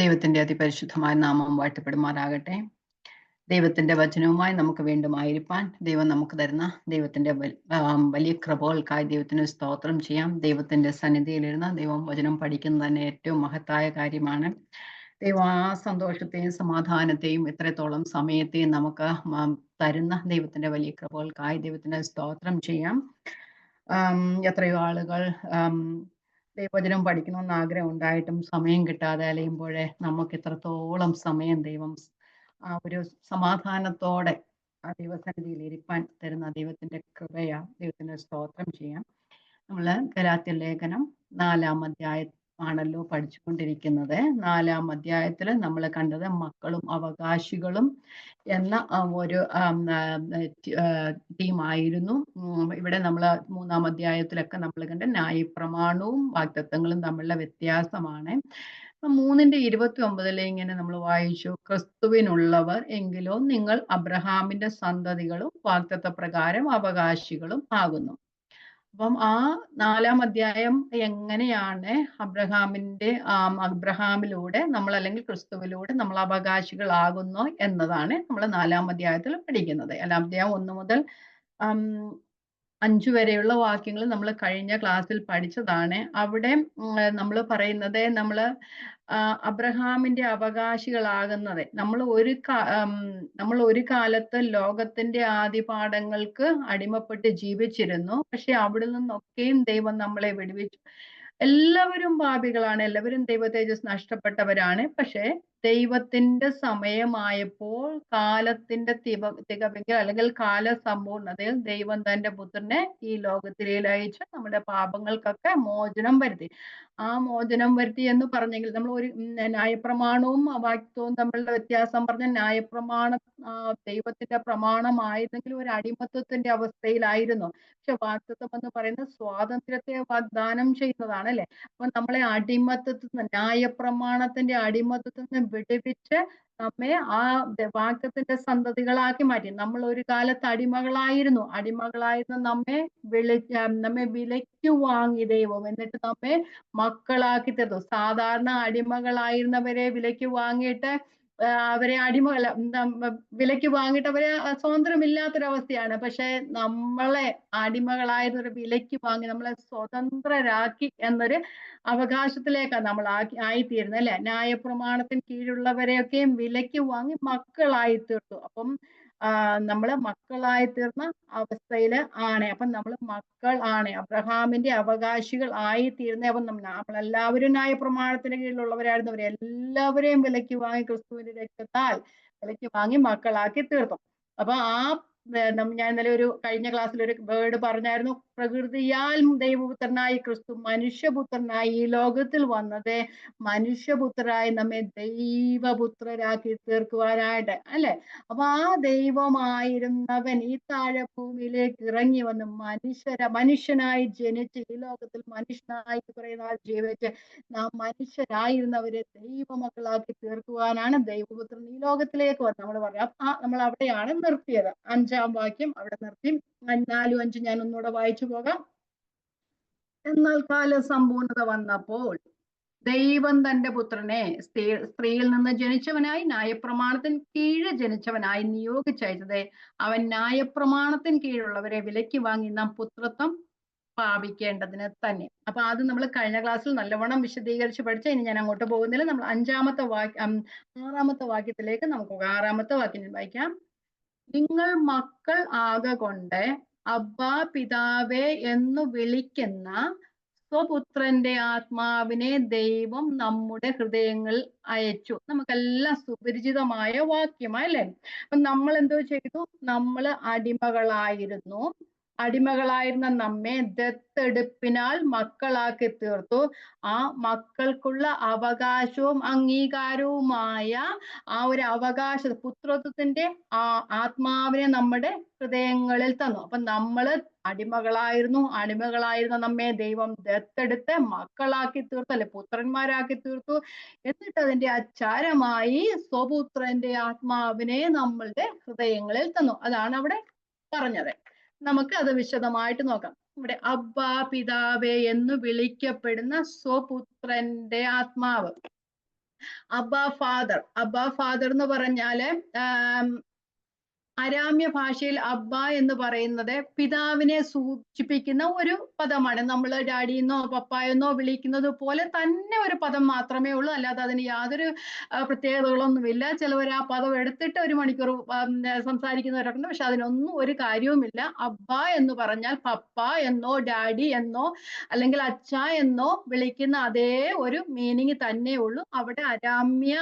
ദൈവത്തിന്റെ അതിപരിശുദ്ധമായ നാമം വാഴ്ത്തപ്പെടുമാറാകട്ടെ. ദൈവത്തിന്റെ വചനവുമായി നമുക്ക് വീണ്ടും ആയിരിക്കാൻ ദൈവം നമുക്ക് തരുന്ന ദൈവത്തിന്റെ വലിയ കൃപകൾക്കായി ദൈവത്തിന് സ്തോത്രം ചെയ്യാം. ദൈവത്തിന്റെ സന്നിധിയിലിരുന്ന് ദൈവം വചനം പഠിക്കുന്നത് തന്നെ ഏറ്റവും മഹത്തായ കാര്യമാണ്. ദൈവം ആ സന്തോഷത്തെയും സമാധാനത്തെയും ഇത്രത്തോളം സമയത്തെയും നമുക്ക് തരുന്ന ദൈവത്തിന്റെ വലിയ കൃപകൾക്കായി ദൈവത്തിന് സ്തോത്രം ചെയ്യാം. എത്രയോ ആളുകൾ ദൈവവചനം പഠിക്കണമെന്ന് ആഗ്രഹം ഉണ്ടായിട്ടും സമയം കിട്ടാതെ അലയുമ്പോഴേ നമുക്ക് ഇത്രത്തോളം സമയം ദൈവം ഒരു സമാധാനത്തോടെ ആ ദൈവസന്നിധിയിൽ ഇരിപ്പാൻ തരുന്ന ദൈവത്തിന്റെ കൃപയാ. ദൈവത്തിന് സ്തോത്രം ചെയ്യാം. നമ്മള് ഗലാത്യ ലേഖനം 4-ാം അധ്യായമാണല്ലോ പഠിച്ചുകൊണ്ടിരിക്കുന്നത്. 4-ാം അധ്യായത്തിൽ നമ്മൾ കണ്ടത് മക്കളും അവകാശികളും എന്ന ഒരു ടീമായിരുന്നു. ഇവിടെ നമ്മൾ 3-ാം അധ്യായത്തിലൊക്കെ നമ്മൾ കണ്ട ന്യായപ്രമാണവും വാഗ്ദത്തങ്ങളും തമ്മിലുള്ള വ്യത്യാസമാണ്. 3:29 ഇങ്ങനെ നമ്മൾ വായിച്ചു, ക്രിസ്തുവിനുള്ളവർ എങ്കിലോ നിങ്ങൾ അബ്രഹാമിന്റെ സന്തതികളും വാഗ്ദത്ത പ്രകാരം അവകാശികളും ആകുന്നു. അപ്പം ആ 4-ാം അധ്യായം എങ്ങനെയാണ് അബ്രഹാമിലൂടെ നമ്മൾ അല്ലെങ്കിൽ ക്രിസ്തുവിലൂടെ നമ്മൾ അവകാശികളാകുന്നു എന്നതാണ് നമ്മൾ 4-ാം അധ്യായത്തിൽ പഠിക്കുന്നത്. അധ്യായം 1 മുതൽ 5 വരെയുള്ള വാക്യങ്ങൾ നമ്മൾ കഴിഞ്ഞ ക്ലാസ്സിൽ പഠിച്ചതാണ്. അവിടെ നമ്മൾ പറയുന്നത് നമ്മൾ അബ്രഹാമിന്റെ അവകാശികളാകുന്നത് നമ്മൾ ഒരു കാലത്ത് ലോകത്തിന്റെ ആദിപാഠങ്ങൾക്ക് അടിമപ്പെട്ട് ജീവിച്ചിരുന്നു. പക്ഷെ അവിടെ നിന്നൊക്കെയും ദൈവം നമ്മളെ വിടുവിച്ചു. എല്ലാവരും പാപികളാണ്, എല്ലാവരും ദൈവ തേജസ് നഷ്ടപ്പെട്ടവരാണ്. പക്ഷെ ദൈവത്തിന്റെ സമയമായപ്പോൾ കാലത്തിന്റെ തികവിൽ അല്ലെങ്കിൽ കാലസമ്പൂർണതയിൽ ദൈവം തന്റെ പുത്രനെ ഈ ലോകത്തിലേക്ക് അയച്ച് നമ്മുടെ പാപങ്ങൾക്കൊക്കെ മോചനം വരുത്തി. ആ മോചനം വരുത്തി എന്ന് പറഞ്ഞെങ്കിൽ നമ്മൾ ഒരു ന്യായപ്രമാണവും വാക്യവും തമ്മിലുള്ള വ്യത്യാസം പറഞ്ഞ ന്യായപ്രമാണം ദൈവത്തിന്റെ പ്രമാണമായിരുന്നെങ്കിൽ ഒരു അടിമത്വത്തിന്റെ അവസ്ഥയിലായിരുന്നു. പക്ഷെ വാഗ്ദത്തം എന്ന് പറയുന്നത് സ്വാതന്ത്ര്യത്തെ വാഗ്ദാനം ചെയ്യുന്നതാണ് അല്ലെ. അപ്പൊ നമ്മളെ അടിമത്തത്തിൽ നിന്ന്, ന്യായപ്രമാണത്തിന്റെ അടിമത്തത്തിൽ നിന്ന് വിടുവിച്ച് നമ്മെ ആ വാക്യത്തിന്റെ സന്തതികളാക്കി മാറ്റി. നമ്മൾ ഒരു കാലത്ത് അടിമകളായിരുന്ന നമ്മെ വിലയ്ക്ക് വാങ്ങി ദൈവം, എന്നിട്ട് നമ്മെ മക്കളാക്കി തീർത്തു. സാധാരണ അടിമകളായിരുന്നവരെ വിലയ്ക്ക് വാങ്ങിയിട്ട് അവരെ വിലയ്ക്ക് വാങ്ങിയിട്ട് അവരെ സ്വതന്ത്രമില്ലാത്തൊരവസ്ഥയാണ്. പക്ഷെ നമ്മളെ അടിമകളായിരുന്നൊരു വിലയ്ക്ക് വാങ്ങി നമ്മളെ സ്വതന്ത്രരാക്കി എന്നൊരു അവകാശത്തിലേക്കാണ് നമ്മൾ ആയിത്തീരുന്നത് അല്ലെ. ന്യായപ്രമാണത്തിന് കീഴുള്ളവരെയൊക്കെയും വിലയ്ക്ക് വാങ്ങി മക്കളായി തീർത്തു. അപ്പം നമ്മള് മക്കളായി തീർന്ന അവസ്ഥയിൽ ആണ്. അപ്പം നമ്മൾ മക്കൾ ആണ്, അബ്രഹാമിന്റെ അവകാശികൾ ആയി തീരുന്ന. അപ്പം നമ്മളെല്ലാവരും ന്യായപ്രമാണത്തിന് കീഴിലുള്ളവരായിരുന്നു. അവരെല്ലാവരെയും വിലയ്ക്ക് വാങ്ങി ക്രിസ്തുവിന്റെ രക്തത്താൽ വിലയ്ക്ക് വാങ്ങി മക്കളാക്കി തീർത്തു. അപ്പൊ ഞാൻ ഇന്നലെ കഴിഞ്ഞ ക്ലാസ്സിൽ ഒരു വേർഡ് പറഞ്ഞായിരുന്നു, പ്രകൃതിയാൽ ദൈവപുത്രനായി ക്രിസ്തു മനുഷ്യപുത്രനായി ഈ ലോകത്തിൽ വന്നത് മനുഷ്യപുത്രരായി നമ്മെ ദൈവപുത്രരാക്കി തീർക്കുവാനായിട്ട് അല്ലെ. അപ്പൊ ആ ദൈവമായിരുന്നവൻ ഈ താഴെഭൂമിയിലേക്ക് ഇറങ്ങി വന്ന് മനുഷ്യനായി ജനിച്ച് ഈ ലോകത്തിൽ മനുഷ്യനായി കുറെ നാൾ ജീവിച്ച് നാം മനുഷ്യരായിരുന്നവരെ ദൈവമക്കളാക്കി തീർക്കുവാനാണ് ദൈവപുത്രൻ ഈ ലോകത്തിലേക്ക് വന്നത്. നമ്മൾ പറയാം നമ്മൾ അവിടെയാണ് നിർത്തിയത്. 5-ാം വാക്യം അവിടെ നിർത്തി. 4-5 ഞാൻ ഒന്നുകൂടെ വായിച്ചു പോകാം. എന്നാൽ കാലസമ്പൂർണത വന്നപ്പോൾ ദൈവം തന്റെ പുത്രനെ സ്ത്രീയിൽ നിന്ന് ജനിച്ചവനായി ന്യായപ്രമാണത്തിന് കീഴ് ജനിച്ചവനായി നിയോഗിച്ചത് അവൻ ന്യായപ്രമാണത്തിന് കീഴുള്ളവരെ വിലയ്ക്ക് വാങ്ങി നാം പുത്രത്വം പാപിക്കേണ്ടതിന് തന്നെ. അപ്പൊ അത് നമ്മൾ കഴിഞ്ഞ ക്ലാസ്സിൽ നല്ലവണ്ണം വിശദീകരിച്ച് പഠിച്ച. ഇനി ഞാൻ അങ്ങോട്ട് പോകുന്നില്ല. നമ്മൾ 6-ാമത്തെ വാക്യത്തിലേക്ക് നമുക്ക് 6-ാമത്തെ വാക്യം വായിക്കാം. നിങ്ങൾ മക്കൾ ആകൊണ്ട് അബ്ബാ പിതാവേ എന്ന് വിളിക്കുന്ന സ്വപുത്രന്റെ ആത്മാവിനെ ദൈവം നമ്മുടെ ഹൃദയങ്ങളിൽ അയച്ചു. നമുക്കെല്ലാം സുപരിചിതമായ വാക്യമല്ലേ. അപ്പൊ നമ്മൾ എന്തോ ചെയ്തു? നമ്മൾ അടിമകളായിരുന്ന നമ്മെ ദത്തെടുപ്പിനാൽ മക്കളാക്കി തീർത്തു. ആ മക്കൾക്കുള്ള അവകാശവും അംഗീകാരവുമായ ആ ഒരു പുത്രത്വത്തിന്റെ ആത്മാവിനെ നമ്മുടെ ഹൃദയങ്ങളിൽ തന്നു. അപ്പൊ നമ്മള് അടിമകളായിരുന്ന നമ്മെ ദൈവം ദത്തെടുത്ത് മക്കളാക്കി തീർത്തു അല്ലെ, പുത്രന്മാരാക്കി തീർത്തു. എന്നിട്ട് അതിന്റെ അച്ചാരമായി സ്വപുത്രന്റെ ആത്മാവിനെ നമ്മളുടെ ഹൃദയങ്ങളിൽ തന്നു. അതാണ് അവിടെ പറഞ്ഞത്. നമുക്ക് അത് വിശദമായിട്ട് നോക്കാം. ഇവിടെ അബ്ബാ പിതാവേ എന്ന് വിളിക്കപ്പെടുന്ന സ്വപുത്രന്റെ ആത്മാവ്. അബ്ബ ഫാദർ എന്ന് പറഞ്ഞാല് അരാമ്യ ഭാഷയിൽ അബ്ബ എന്ന് പറയുന്നത് പിതാവിനെ സൂചിപ്പിക്കുന്ന ഒരു പദമാണ്. നമ്മൾ ഡാഡിയെന്നോ പപ്പായെന്നോ വിളിക്കുന്നത് പോലെ തന്നെ ഒരു പദം മാത്രമേ ഉള്ളൂ. അല്ലാതെ അതിന് യാതൊരു പ്രത്യേകതകളൊന്നുമില്ല. ചിലവർ ആ പദം എടുത്തിട്ട് ഒരു മണിക്കൂർ സംസാരിക്കുന്നവരൊക്കെ, പക്ഷെ അതിനൊന്നും ഒരു കാര്യവുമില്ല. അബ്ബ എന്ന് പറഞ്ഞാൽ പപ്പ എന്നോ ഡാഡി എന്നോ അല്ലെങ്കിൽ അച്ഛ എന്നോ വിളിക്കുന്ന അതേ ഒരു മീനിങ് തന്നെ ഉള്ളൂ. അവിടെ അരാമ്യ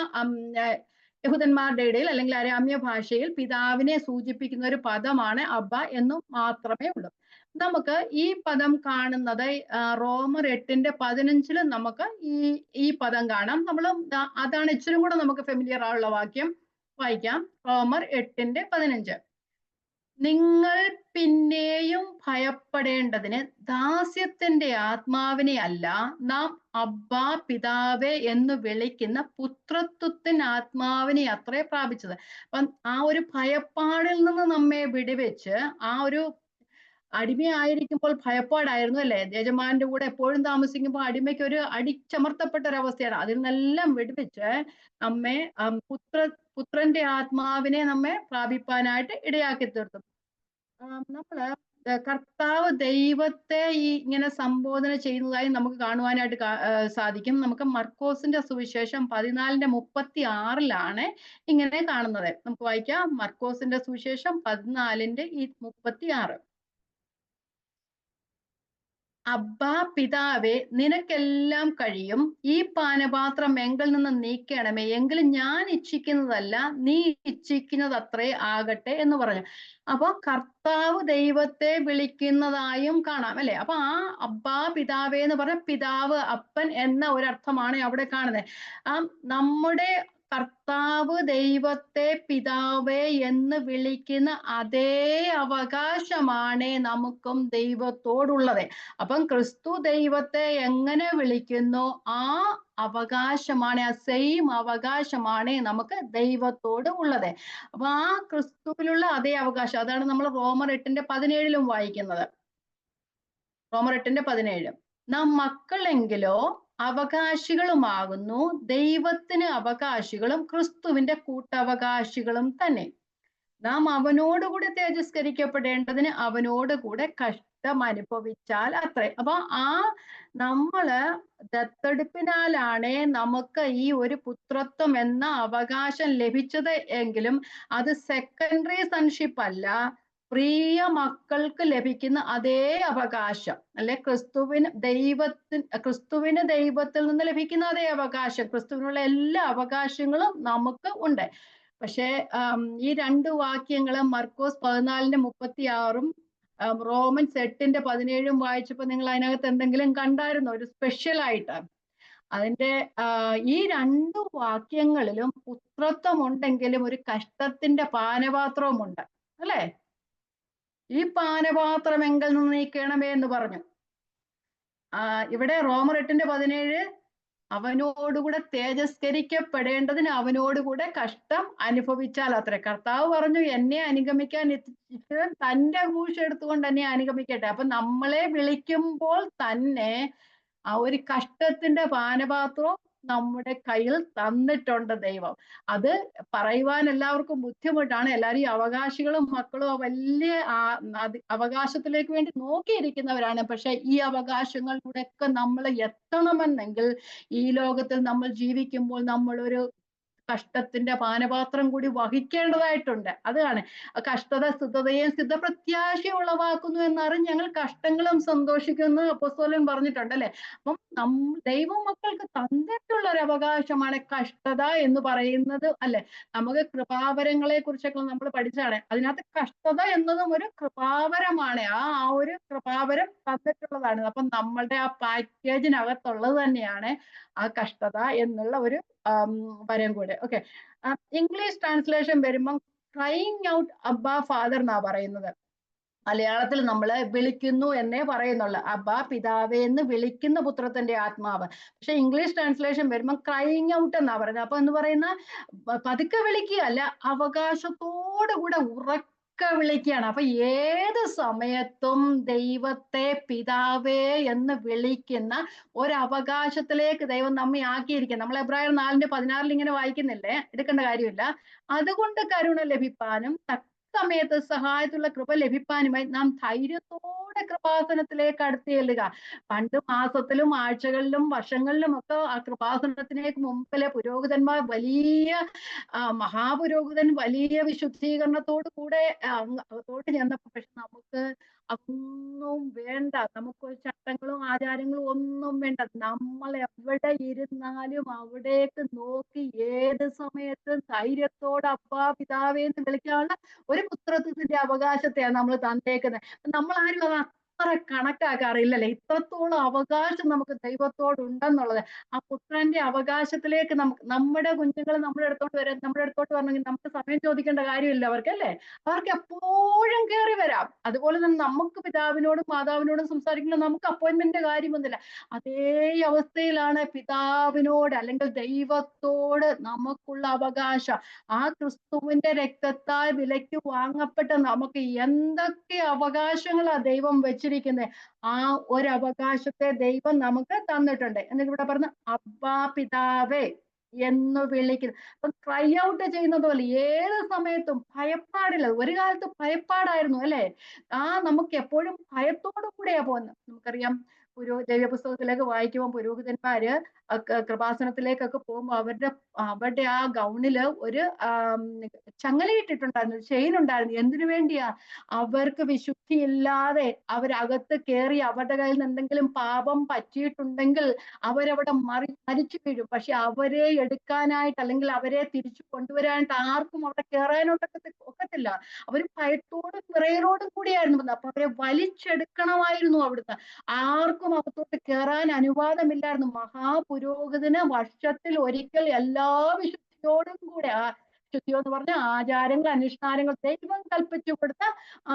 യഹൂദന്മാരുടെ ഇടയിൽ അല്ലെങ്കിൽ അരാമ്യ ഭാഷയിൽ പിതാവിനെ സൂചിപ്പിക്കുന്ന ഒരു പദമാണ് അബ്ബ എന്ന് മാത്രമേ ഉള്ളൂ. നമുക്ക് ഈ പദം കാണുന്നത് റോമർ 8:15 നമുക്ക് ഈ പദം കാണാം. നമ്മൾ അതാണ് ഇച്ചിരി കൂടെ നമുക്ക് ഫെമിലിയർ ആയുള്ള വാക്യം. വായിക്കാം. റോമർ 8:15. നിങ്ങൾ പിന്നെയും ഭയപ്പെടേണ്ടതിന് ദാസ്യത്തിന്റെ ആത്മാവിനെ അല്ല, നാം അബ്ബാ പിതാവേ എന്ന് വിളിക്കുന്ന പുത്രത്വത്തിന് ആത്മാവിനെ അത്രേ പ്രാപിച്ചത്. അപ്പം ആ ഒരു ഭയപ്പാടിൽ നിന്ന് നമ്മെ വിടുവെച്ച്, ആ ഒരു അടിമയായിരിക്കുമ്പോൾ ഭയപ്പാടായിരുന്നു അല്ലെ, യജമാന്റെ കൂടെ എപ്പോഴും താമസിക്കുമ്പോൾ അടിമയ്ക്ക് ഒരു അടിച്ചമർത്തപ്പെട്ട ഒരവസ്ഥയാണ്. അതിൽ നിന്നെല്ലാം വിടുവിച്ച് നമ്മെ പുത്രന്റെ ആത്മാവിനെ നമ്മെ പ്രാപിപ്പാനായിട്ട് ഇടയാക്കി തീർത്തു. നമ്മള് കർത്താവ് ദൈവത്തെ ഇങ്ങനെ സംബോധന ചെയ്യുന്നതായി നമുക്ക് കാണുവാനായിട്ട് സാധിക്കും. നമുക്ക് മർക്കോസിന്റെ സുവിശേഷം 14:36 ഇങ്ങനെ കാണുന്നത്. നമുക്ക് വായിക്കാം. മർക്കോസിന്റെ സുവിശേഷം 14:36. അബ്ബാ പിതാവേ, നിനക്കെല്ലാം കഴിയും. ഈ പാനപാത്രം എങ്കിൽ നിന്ന് നീക്കണമേ, എങ്കിലും ഞാൻ ഇച്ഛിക്കുന്നതല്ല നീ ഇച്ഛിക്കുന്നത് അത്രേ ആകട്ടെ എന്ന് പറഞ്ഞു. അപ്പൊ കർത്താവ് ദൈവത്തെ വിളിക്കുന്നതായും കാണാം അല്ലെ. അപ്പൊ ആ അബ്ബാ പിതാവേ എന്ന് പറഞ്ഞ പിതാവ്, അപ്പൻ എന്ന ഒരർത്ഥമാണ് അവിടെ കാണുന്നത്. നമ്മുടെ കർത്താവ് ദൈവത്തെ പിതാവേ എന്ന് വിളിക്കുന്ന അതേ അവകാശമാണ് നമുക്കും ദൈവത്തോടുള്ളത്. അപ്പം ക്രിസ്തു ദൈവത്തെ എങ്ങനെ വിളിക്കുന്നു, ആ അവകാശമാണ്, ആ സെയിം അവകാശമാണ് നമുക്ക് ദൈവത്തോട് ഉള്ളത്. അപ്പൊ ആ ക്രിസ്തുവിലുള്ള അതേ അവകാശം, അതാണ് നമ്മൾ റോമർ 8:17 വായിക്കുന്നത്. റോമർ 8:17. നാം മക്കളെങ്കിലോ അവകാശികളുമാകുന്നു, ദൈവത്തിന് അവകാശികളും ക്രിസ്തുവിന്റെ കൂട്ടവകാശികളും തന്നെ. നാം അവനോടുകൂടെ തേജസ്കരിക്കപ്പെടേണ്ടതിന് അവനോടുകൂടെ കഷ്ടം അനുഭവിച്ചാൽ അത്രേ. അപ്പൊ നമ്മള് ദത്തെടുപ്പിനാലാണ് നമുക്ക് ഈ ഒരു പുത്രത്വം എന്ന അവകാശം ലഭിച്ചത് എങ്കിലും അത് സെക്കൻഡറി സൺഷിപ്പ് അല്ല, പ്രിയ മക്കൾക്ക് ലഭിക്കുന്ന അതേ അവകാശം അല്ലെ, ക്രിസ്തുവിന് ദൈവത്തിൽ നിന്ന് ലഭിക്കുന്ന അതേ അവകാശം, ക്രിസ്തുവിനുള്ള എല്ലാ അവകാശങ്ങളും നമുക്ക് ഉണ്ട്. പക്ഷേ ഈ രണ്ട് വാക്യങ്ങളും മർക്കോസ് 14:36 റോമൻസ് 8:17 വായിച്ചപ്പോ നിങ്ങൾ അതിനകത്ത് എന്തെങ്കിലും കണ്ടായിരുന്നോ ഒരു സ്പെഷ്യൽ ആയിട്ട്? അതിന്റെ ഈ രണ്ട് വാക്യങ്ങളിലും പുത്രത്വം ഉണ്ടെങ്കിലും ഒരു കഷ്ടത്തിന്റെ പാനപാത്രവും ഉണ്ട് അല്ലെ. ഈ പാനപാത്രം എങ്കിൽ നിന്ന് നീക്കണമേ എന്ന് പറഞ്ഞു. ഇവിടെ റോമർ 8:17 അവനോടുകൂടെ തേജസ്കരിക്കപ്പെടേണ്ടതിന് അവനോടുകൂടെ കഷ്ടം അനുഭവിച്ചാൽ അത്ര. കർത്താവ് പറഞ്ഞു എന്നെ അനുഗമിക്കാൻ ഇഷ്ടം തന്റെ ക്രൂശ് എടുത്തുകൊണ്ട് എന്നെ അനുഗമിക്കട്ടെ. അപ്പൊ നമ്മളെ വിളിക്കുമ്പോൾ തന്നെ ആ ഒരു കഷ്ടത്തിന്റെ പാനപാത്രവും നമ്മുടെ കയ്യിൽ തന്നിട്ടുണ്ട് ദൈവം. അത് പറയുവാൻ എല്ലാവർക്കും ബുദ്ധിമുട്ടാണ്. എല്ലാവരും ഈ അവകാശികളും മക്കളും വലിയ അവകാശത്തിലേക്ക് വേണ്ടി നോക്കിയിരിക്കുന്നവരാണ്. പക്ഷെ ഈ അവകാശങ്ങളിലൂടെയൊക്കെ നമ്മൾ എത്തണമെന്നെങ്കിൽ ഈ ലോകത്തിൽ നമ്മൾ ജീവിക്കുമ്പോൾ നമ്മളൊരു കഷ്ടത്തിന്റെ പാനപാത്രം കൂടി വഹിക്കേണ്ടതായിട്ടുണ്ട്. അതാണ് കഷ്ടത സ്ഥിതതയും സ്ഥിതപ്രത്യാശയും ഉളവാക്കുന്നു എന്നറിഞ്ഞ് ഞങ്ങൾ കഷ്ടങ്ങളും സന്തോഷിക്കുന്നു അപ്പോസ്തലൻ പറഞ്ഞിട്ടുണ്ട് അല്ലെ. അപ്പം ദൈവ മക്കൾക്ക് തന്നിട്ടുള്ള ഒരു അവകാശമാണ് കഷ്ടത എന്ന് പറയുന്നത് അല്ലെ. നമുക്ക് കൃപാവരങ്ങളെ കുറിച്ചൊക്കെ നമ്മൾ പഠിച്ചാണ്. അതിനകത്ത് കഷ്ടത എന്നതും ഒരു കൃപാവരമാണ്. ആ ഒരു കൃപാവരം തന്നിട്ടുള്ളതാണ്. അപ്പം നമ്മളുടെ ആ പാക്കേജിനകത്തുള്ളത് തന്നെയാണ് ആ കഷ്ടത എന്നുള്ള ഒരു വരം കൂടെ. ഓക്കെ, ഇംഗ്ലീഷ് ട്രാൻസ്ലേഷൻ വരുമ്പം ക്രൈങ് ഔട്ട് അബ്ബാ ഫാദർ എന്നാ പറയുന്നത്. മലയാളത്തിൽ നമ്മൾ വിളിക്കുന്നു എന്നേ പറയുന്നുള്ളു, അബ്ബാ പിതാവേ എന്ന് വിളിക്കുന്ന പുത്രത്തിന്റെ ആത്മാവ്. പക്ഷെ ഇംഗ്ലീഷ് ട്രാൻസ്ലേഷൻ വരുമ്പോൾ ക്രൈങ് ഔട്ട് എന്നാ പറയുന്നത്. അപ്പൊ എന്ന് പറയുന്ന പതുക്കെ വിളിക്കുകയല്ല, അവകാശത്തോടു കൂടെ ഉറക്കെ വിളിക്കുകയാണ്. അപ്പൊ ഏത് സമയത്തും ദൈവത്തെ പിതാവേ എന്ന് വിളിക്കുന്ന ഒരവകാശത്തിലേക്ക് ദൈവം നമ്മെ ആക്കിയിരിക്കുക. നമ്മൾ എബ്രായർ 4:16 ഇങ്ങനെ വായിക്കുന്നില്ലേ, എടുക്കേണ്ട കാര്യമില്ല. അതുകൊണ്ട് കരുണ ലഭിപ്പാനും സമയത്ത് സഹായത്തുള്ള കൃപ ലഭിപ്പാനുമായി നാം ധൈര്യത്തോടെ കൃപാസനത്തിലേക്ക് അടുത്ത് ചെല്ലുക. പണ്ട് മാസത്തിലും ആഴ്ചകളിലും വർഷങ്ങളിലും ഒക്കെ ആ കൃപാസനത്തിലേക്ക് മുമ്പിലെ പുരോഹിതന്മാർ വലിയ മഹാപുരോഹിതൻ വലിയ വിശുദ്ധീകരണത്തോടു കൂടെ അകത്തോട്ട് ചെന്നപ്പോ, പക്ഷെ നമുക്ക് അതൊന്നും വേണ്ട. നമുക്ക് ചട്ടങ്ങളും ആചാരങ്ങളും ഒന്നും വേണ്ട. നമ്മൾ എവിടെ ഇരുന്നാലും അവിടേക്ക് നോക്കി ഏത് സമയത്തും ധൈര്യത്തോടെ അപ്പാ പിതാവേ എന്ന് വിളിക്കാനുള്ള ഒരു പുത്രത്വത്തിന്റെ അവകാശത്തെയാണ് നമ്മൾ തന്നേക്കുന്നത്. നമ്മൾ ആരും അത് അത്ര കണക്കാക്കാറില്ലല്ലേ. ഇത്രത്തോളം അവകാശം നമുക്ക് ദൈവത്തോടുണ്ടെന്നുള്ളത്. ആ പുത്രന്റെ അവകാശത്തിലേക്ക് നമ്മുടെ കുഞ്ഞുങ്ങൾ നമ്മുടെ അടുത്തോട്ട് വരണമെങ്കിൽ നമുക്ക് സമയം ചോദിക്കേണ്ട കാര്യമില്ല അവർക്കല്ലേ. അവർക്ക് എപ്പോഴും കയറി വരാം. അതുപോലെ തന്നെ നമുക്ക് പിതാവിനോടും മാതാവിനോടും സംസാരിക്കുമ്പോൾ നമുക്ക് അപ്പോയിന്റ്മെന്റിന്റെ കാര്യമൊന്നുമില്ല. അതേ അവസ്ഥയിലാണ് പിതാവിനോട് അല്ലെങ്കിൽ ദൈവത്തോട് നമുക്കുള്ള അവകാശം. ആ ക്രിസ്തുവിന്റെ രക്തത്താൽ വിലയ്ക്ക് വാങ്ങപ്പെട്ട നമുക്ക് എന്തൊക്കെ അവകാശങ്ങളാ ദൈവം വെച്ചിരിക്കുന്നത്. ആ ഒരവകാശത്തെ ദൈവം നമുക്ക് തന്നിട്ടുണ്ട്. എന്നിട്ട് ഇവിടെ പറഞ്ഞ അബ്ബാ പിതാവേ എന്ന് വിളിക്കുന്നു. അപ്പൊ ക്രൈ ഔട്ട് ചെയ്യുന്നത് പോലെ ഏത് സമയത്തും ഭയപ്പാടില്ല. ഒരു കാലത്ത് ഭയപ്പാടായിരുന്നു അല്ലെ. നമുക്ക് എപ്പോഴും ഭയത്തോടു കൂടെയാ പോകുന്നത്. നമുക്കറിയാം, ദൈവപുസ്തകത്തിലേക്ക് വായിക്കുമ്പോൾ പുരോഹിതന്മാര് കൃപാസനത്തിലേക്കൊക്കെ പോകുമ്പോൾ അവരുടെ ആ ഗൗണില് ഒരു ചങ്ങലയിട്ടിട്ടുണ്ടായിരുന്നു, ചെയിൻ ഉണ്ടായിരുന്നു. എന്തിനു വേണ്ടിയാ? അവർക്ക് വിശുദ്ധിയില്ലാതെ അവരകത്ത് കയറി അവരുടെ കയ്യിൽ നിന്ന് എന്തെങ്കിലും പാപം പറ്റിയിട്ടുണ്ടെങ്കിൽ അവരവിടെ മരിച്ചു വീഴും. പക്ഷെ അവരെ എടുക്കാനായിട്ട് അല്ലെങ്കിൽ അവരെ തിരിച്ചു കൊണ്ടുവരാനായിട്ട് ആർക്കും അവിടെ ഒക്കത്തില്ല. അവർ ഭയത്തോടും വിറയലോടും കൂടിയായിരുന്നു വന്നത്. അപ്പൊ അവരെ വലിച്ചെടുക്കണമായിരുന്നു അവിടുന്ന്. ആർക്കും അകത്തോട്ട് കയറാൻ അനുവാദമില്ലായിരുന്നു. മഹാപുരോഹിതന് വർഷത്തിൽ ഒരിക്കൽ എല്ലാ വിശുദ്ധിയോടും കൂടെ, വിശുദ്ധിയോ എന്ന് പറഞ്ഞ ആചാരങ്ങൾ അനുഷ്ഠാനങ്ങൾ ദൈവം കൽപ്പിച്ചു കൊടുത്ത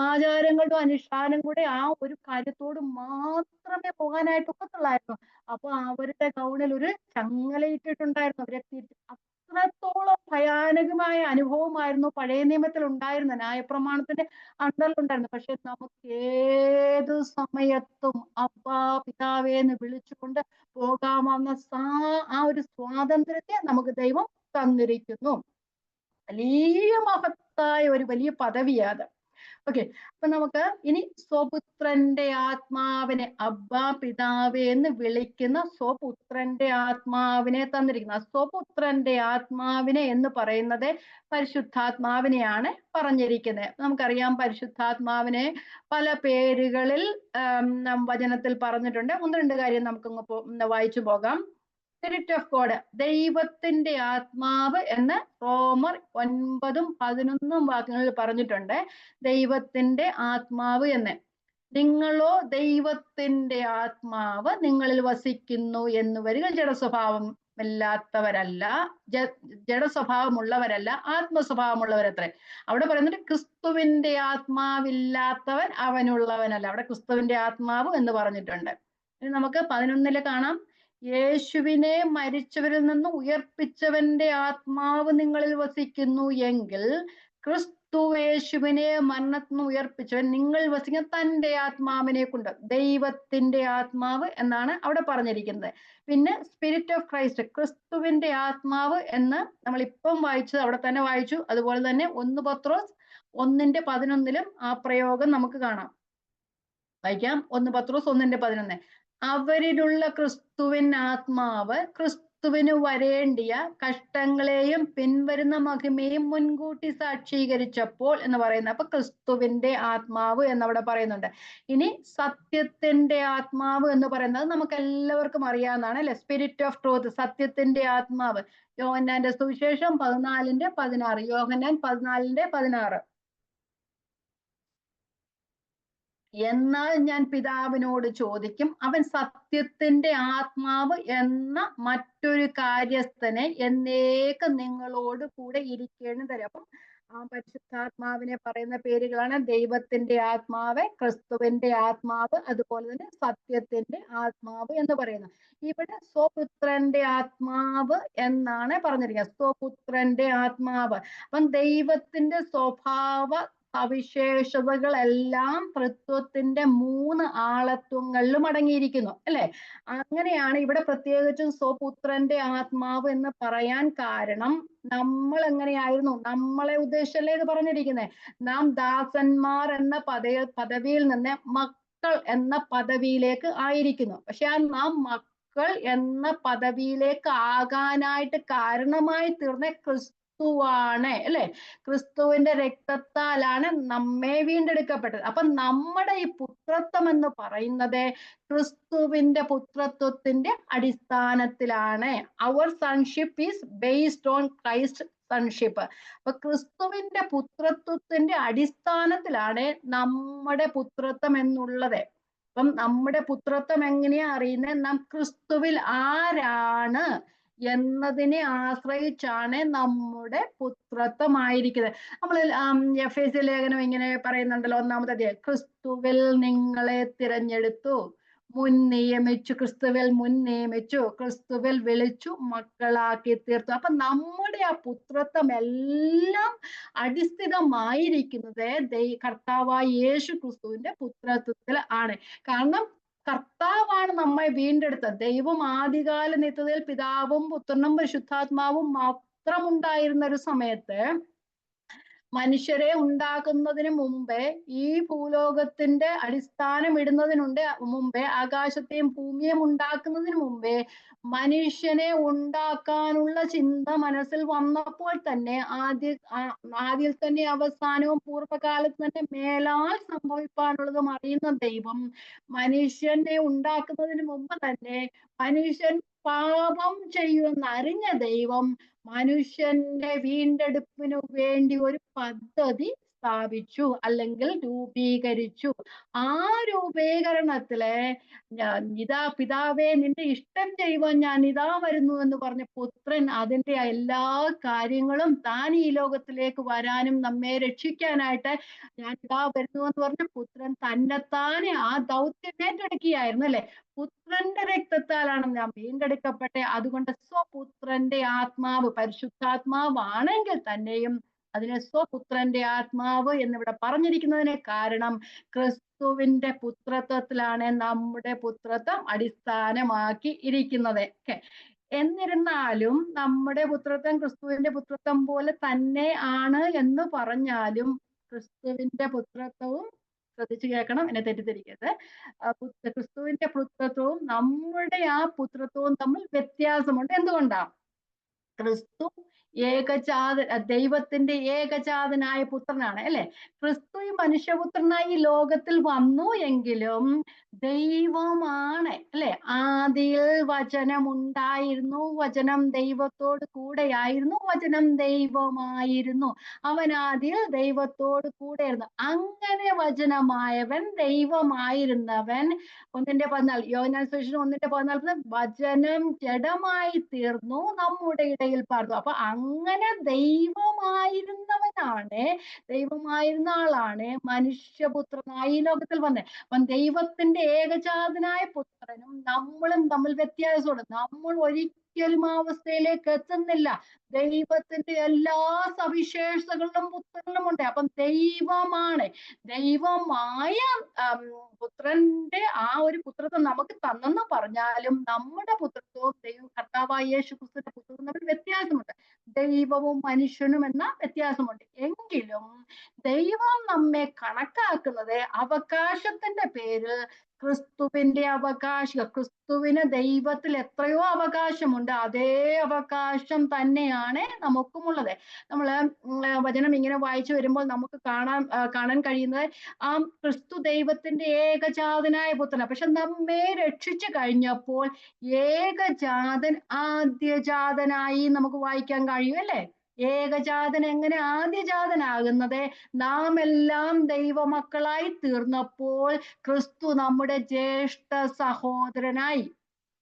ആചാരങ്ങളുടെ അനുഷ്ഠാനം കൂടെ ആ ഒരു കാര്യത്തോട് മാത്രമേ പോകാനായിട്ട് ഒക്കത്തുള്ളായിരുന്നു. അപ്പൊ അവരുടെ ഗൗണിൽ ഒരു ചങ്ങലയിട്ടിട്ടുണ്ടായിരുന്നു. അവരെ അത്രത്തോളം ഭയാനകമായ അനുഭവമായിരുന്നു പഴയ നിയമത്തിൽ ഉണ്ടായിരുന്ന, ന്യായപ്രമാണത്തിന്റെ അണ്ടറിലുണ്ടായിരുന്നു. പക്ഷെ നമുക്ക് ഏത് സമയത്തും അപ്പാ പിതാവേ എന്ന് വിളിച്ചുകൊണ്ട് പോകാമെന്ന ആ ഒരു സ്വാതന്ത്ര്യത്തെ നമുക്ക് ദൈവം തന്നിരിക്കുന്നു. വലിയ മഹത്തായ ഒരു വലിയ പദവിയാണ്. ഓക്കെ, അപ്പൊ നമുക്ക് ഇനി സ്വപുത്രന്റെ ആത്മാവിനെ അബ്ബാ പിതാവേ എന്ന് വിളിക്കുന്ന സ്വപുത്രന്റെ ആത്മാവിനെ തന്നിരിക്കുന്ന സ്വപുത്രന്റെ ആത്മാവിനെ എന്ന് പറയുന്നത് പരിശുദ്ധാത്മാവിനെയാണ് പറഞ്ഞിരിക്കുന്നത്. നമുക്കറിയാം, പരിശുദ്ധാത്മാവിനെ പല പേരുകളിൽ വചനത്തിൽ പറഞ്ഞിട്ടുണ്ട്. ഒന്ന് രണ്ട് കാര്യം നമുക്കൊന്ന് വായിച്ചു പോകാം. സ്പിരിറ്റ് ഓഫ് ഗോഡ്, ദൈവത്തിന്റെ ആത്മാവ് എന്ന് റോമർ 9-11 വാക്യങ്ങളിൽ പറഞ്ഞിട്ടുണ്ട്. ദൈവത്തിന്റെ ആത്മാവ് എന്ന്. നിങ്ങളോ ദൈവത്തിന്റെ ആത്മാവ് നിങ്ങളിൽ വസിക്കുന്നു എന്ന് വരിക. ജഡസ്വഭാവമില്ലാത്തവരല്ല, ജഡസ്വഭാവമുള്ളവരല്ല, ആത്മസ്വഭാവമുള്ളവരത്രേ. അവിടെ പറയുന്നത് ക്രിസ്തുവിന്റെ ആത്മാവില്ലാത്തവൻ അവനുള്ളവനല്ല. അവിടെ ക്രിസ്തുവിന്റെ ആത്മാവ് എന്ന് പറഞ്ഞിട്ടുണ്ട്. ഇനി നമുക്ക് 11 കാണാം. യേശുവിനെ മരിച്ചവരിൽ നിന്ന് ഉയർപ്പിച്ചവന്റെ ആത്മാവ് നിങ്ങളിൽ വസിക്കുന്നു എങ്കിൽ ക്രിസ്തു യേശുവിനെ മരണത്തിൽ നിന്ന് ഉയർപ്പിച്ചവൻ നിങ്ങൾ വസിക്കുന്ന തന്റെ ആത്മാവിനെ കൊണ്ട്, ദൈവത്തിന്റെ ആത്മാവ് എന്നാണ് അവിടെ പറഞ്ഞിരിക്കുന്നത്. പിന്നെ സ്പിരിറ്റ് ഓഫ് ക്രൈസ്റ്റ്, ക്രിസ്തുവിന്റെ ആത്മാവ് എന്ന് നമ്മൾ ഇപ്പം വായിച്ചത് അവിടെ തന്നെ വായിച്ചു. അതുപോലെ തന്നെ 1 പത്രോസ് 1:11 ആ പ്രയോഗം നമുക്ക് കാണാം. വായിക്കാം. 1 പത്രോസ് 1:11. അവരിലുള്ള ക്രിസ്തുവിൻ ആത്മാവ് ക്രിസ്തുവിന് വരേണ്ടിയ കഷ്ടങ്ങളെയും പിൻവരുന്ന മഹിമയും മുൻകൂട്ടി സാക്ഷീകരിച്ചപ്പോൾ എന്ന് പറയുന്നത്. അപ്പൊ ക്രിസ്തുവിന്റെ ആത്മാവ് എന്നവിടെ പറയുന്നുണ്ട്. ഇനി സത്യത്തിന്റെ ആത്മാവ് എന്ന് പറയുന്നത് നമുക്ക് എല്ലാവർക്കും അറിയാവുന്നതാണ് അല്ലെ. സ്പിരിറ്റ് ഓഫ് ട്രൂത്ത്, സത്യത്തിന്റെ ആത്മാവ്. യോഹന്നാന്റെ സുവിശേഷം 14:16. യോഹന്നാൻ 14:16. എന്നാൽ ഞാൻ പിതാവിനോട് ചോദിക്കും, അവൻ സത്യത്തിന്റെ ആത്മാവ് എന്ന മറ്റൊരു കാര്യസ്ഥനെ എന്നേക്കും നിങ്ങളോട് കൂടെ ഇരിക്കേണ്ടി തരും. അപ്പം ആ പരിശുദ്ധാത്മാവിനെ പറയുന്ന പേരുകളാണ് ദൈവത്തിന്റെ ആത്മാവ്, ക്രിസ്തുവിന്റെ ആത്മാവ്, അതുപോലെ തന്നെ സത്യത്തിന്റെ ആത്മാവ് എന്ന് പറയുന്നത്. ഇവിടെ സ്വപുത്രന്റെ ആത്മാവ് എന്നാണ് പറഞ്ഞിരിക്കുന്നത്. സ്വപുത്രന്റെ ആത്മാവ്. അപ്പം ദൈവത്തിന്റെ സ്വഭാവ സവിശേഷതകളെല്ലാം തൃത്വത്തിന്റെ 3 ആളത്വങ്ങളിലും അടങ്ങിയിരിക്കുന്നു അല്ലെ. അങ്ങനെയാണ് ഇവിടെ പ്രത്യേകിച്ചും സ്വപുത്രന്റെ ആത്മാവ് എന്ന് പറയാൻ കാരണം, നമ്മൾ എങ്ങനെയായിരുന്നു, നമ്മളെ ഉദ്ദേശിച്ചല്ലേ ഇത് പറഞ്ഞിരിക്കുന്നത്. നാം ദാസന്മാർ എന്ന പദവിയിൽ നിന്ന് മക്കൾ എന്ന പദവിയിലേക്ക് ആയിരിക്കുന്നു. പക്ഷെ ആ നാം മക്കൾ എന്ന പദവിയിലേക്ക് ആകാനായിട്ട് കാരണമായി തീർന്ന ക്രിസ്തുവാണ് അല്ലെ. ക്രിസ്തുവിന്റെ രക്തത്താലാണ് നമ്മെ വീണ്ടെടുക്കപ്പെട്ടത്. അപ്പൊ നമ്മുടെ ഈ പുത്രത്വം എന്ന് പറയുന്നത് ക്രിസ്തുവിന്റെ പുത്രത്വത്തിന്റെ അടിസ്ഥാനത്തിലാണ്. അവർ sonship is based on Christ sonship. അപ്പൊ ക്രിസ്തുവിന്റെ പുത്രത്വത്തിന്റെ അടിസ്ഥാനത്തിലാണ് നമ്മുടെ പുത്രത്വം എന്നുള്ളത്. അപ്പം നമ്മുടെ പുത്രത്വം എങ്ങനെയാ അറിയുന്നത്? നാം ക്രിസ്തുവിൽ ആരാണ് എന്നതിനെ ആശ്രയിച്ചാണ് നമ്മുടെ പുത്രത്വമായിരിക്കുന്നത്. നമ്മൾ എഫേസ്യ ലേഖനം ഇങ്ങനെ പറയുന്നുണ്ടല്ലോ, 1-ാമത്തെ അധ്യായം, ക്രിസ്തുവിൽ നിങ്ങളെ തിരഞ്ഞെടുത്തു, മുൻ നിയമിച്ചു, ക്രിസ്തുവിൽ മുൻ നിയമിച്ചു, ക്രിസ്തുവിൽ വിളിച്ചു, മക്കളാക്കി തീർത്തു. അപ്പൊ നമ്മുടെ ആ പുത്രത്വം എല്ലാം അടിസ്ഥിതമായിരിക്കുന്നത് കർത്താവായ യേശു ക്രിസ്തുവിന്റെ പുത്രത്വത്തിൽ ആണ്. കാരണം കർത്താവാണ് നമ്മെ വീണ്ടെടുത്തത്. ദൈവം ആദികാല നിത്യതയിൽ പിതാവും പുത്രനും പരിശുദ്ധാത്മാവും മാത്രം ഉണ്ടായിരുന്ന ഒരു സമയത്ത്, മനുഷ്യരെ ഉണ്ടാക്കുന്നതിന് മുമ്പേ, ഈ ഭൂലോകത്തിന്റെ അടിസ്ഥാനം ഇടുന്നതിനുണ്ട് മുമ്പേ, ആകാശത്തെയും ഭൂമിയെയും ഉണ്ടാക്കുന്നതിന് മുമ്പേ, മനുഷ്യനെ ഉണ്ടാക്കാനുള്ള ചിന്ത മനസ്സിൽ വന്നപ്പോൾ തന്നെ ആദ്യം തന്നെ അവസാനവും പൂർവ്വകാലത്ത് തന്നെ മേലാൽ സംഭവിക്കാനുള്ളതും അറിയുന്ന ദൈവം, മനുഷ്യനെ ഉണ്ടാക്കുന്നതിന് മുമ്പ് തന്നെ മനുഷ്യൻ പാപം ചെയ്യുമെന്ന് അറിഞ്ഞ ദൈവം മനുഷ്യന്റെ വീണ്ടെടുപ്പിനു വേണ്ടി ഒരു പദ്ധതി സ്ഥാപിച്ചു, അല്ലെങ്കിൽ രൂപീകരിച്ചു. ആ രൂപീകരണത്തിലെ ഇതാ പിതാവേ നിന്റെ ഇഷ്ടം ചെയ്യുവാൻ ഞാൻ ഇതാ വരുന്നു എന്ന് പറഞ്ഞ പുത്രൻ അതിന്റെ എല്ലാ കാര്യങ്ങളും താൻ ഈ ലോകത്തിലേക്ക് വരാനും നമ്മെ രക്ഷിക്കാനായിട്ട് ഞാൻ ഇതാ വരുന്നു എന്ന് പറഞ്ഞ പുത്രൻ തന്നെത്താനെ ആ ദൗത്യം ഏറ്റെടുക്കുകയായിരുന്നു അല്ലെ. പുത്രന്റെ രക്തത്താലാണ് നാം വീണ്ടെടുക്കപ്പെട്ടെ. അതുകൊണ്ട് സ്വപുത്രന്റെ ആത്മാവ് പരിശുദ്ധാത്മാവാണെങ്കിൽ തന്നെയും അതിനെ സ്വപുത്രന്റെ ആത്മാവ് എന്നിവിടെ പറഞ്ഞിരിക്കുന്നതിന് കാരണം, ക്രിസ്തുവിന്റെ പുത്രത്വത്തിലാണ് നമ്മുടെ പുത്രത്വം അടിസ്ഥാനമാക്കി ഇരിക്കുന്നത്. എന്നിരുന്നാലും നമ്മുടെ പുത്രത്വം ക്രിസ്തുവിന്റെ പുത്രത്വം പോലെ തന്നെ ആണ് എന്ന് പറഞ്ഞാലും, ക്രിസ്തുവിന്റെ പുത്രത്വവും, ശ്രദ്ധിച്ചു കേൾക്കണം, എന്നെ തെറ്റിദ്ധരിക്കരുത്, ക്രിസ്തുവിന്റെ പുത്രത്വവും നമ്മുടെ ആ പുത്രത്വവും തമ്മിൽ വ്യത്യാസമുണ്ട്. എന്തുകൊണ്ടാ? ക്രിസ്തു ദൈവത്തിന്റെ ഏകജാതനായ പുത്രനാണ് അല്ലെ. ക്രിസ്തു ഈ മനുഷ്യപുത്രനായി ലോകത്തിൽ വന്നു എങ്കിലും ദൈവമാണ് അല്ലെ. ആദിയിൽ വചനം ഉണ്ടായിരുന്നു, വചനം ദൈവത്തോട് കൂടെയായിരുന്നു, വചനം ദൈവമായിരുന്നു, അവൻ ആദിയിൽ ദൈവത്തോട് കൂടെയായിരുന്നു. അങ്ങനെ വചനമായവൻ, ദൈവമായിരുന്നവൻ, 1:14 യോഹന്നാൻ സുവിശേഷം 1:14 വചനം ജഡമായി തീർന്നു നമ്മുടെ ഇടയിൽ പാർന്നു. അപ്പൊ അങ്ങനെ ദൈവമായിരുന്ന ആളാണ് മനുഷ്യപുത്രനായി ലോകത്തിൽ വന്നത്. അപ്പം ദൈവത്തിന്റെ ഏകജാതനായ പുത്രനും നമ്മളും തമ്മിൽ വ്യത്യാസമുണ്ട്. നമ്മൾ ഒരിക്കലും ആ അവസ്ഥയിലേക്ക് എത്തുന്നില്ല. ദൈവത്തിന്റെ എല്ലാ സവിശേഷതകളിലും പുത്രനിലുമുണ്ട്. അപ്പം ദൈവമായ പുത്രന്റെ ആ ഒരു പുത്രത്വം നമുക്ക് തന്നെന്ന് പറഞ്ഞാലും, നമ്മുടെ പുത്രത്വവും കർത്താവായ യേശു ക്രിസ്തുവിന്റെ പുത്രത്വവും തമ്മിൽ വ്യത്യാസമുണ്ട്. ദൈവവും മനുഷ്യനും എന്ന വ്യത്യാസമുണ്ട്. എങ്കിലും ദൈവം നമ്മെ കണക്കാക്കുന്നത് അവകാശത്തിന്റെ പേരിൽ ക്രിസ്തുവിന്റെ ക്രിസ്തുവിന് ദൈവത്തിൽ എത്രയോ അവകാശമുണ്ട്, അതേ അവകാശം തന്നെയാണ് നമുക്കുമുള്ളത്. നമ്മള് വചനം ഇങ്ങനെ വായിച്ചു വരുമ്പോൾ നമുക്ക് കാണാൻ കഴിയുന്നത് ആ ക്രിസ്തു ദൈവത്തിന്റെ ഏകജാതനായ പുത്രനാണ്. പക്ഷെ നമ്മെ രക്ഷിച്ചു കഴിഞ്ഞപ്പോൾ ഏകജാതൻ ആദ്യജാതനായി നമുക്ക് വായിക്കാൻ കഴിയും അല്ലെ. ഏകജാതൻ എങ്ങനെ ആദ്യജാതനാകുന്നത്? നാം എല്ലാം ദൈവമക്കളായി തീർന്നപ്പോൾ ക്രിസ്തു നമ്മുടെ ജ്യേഷ്ഠ സഹോദരനായി,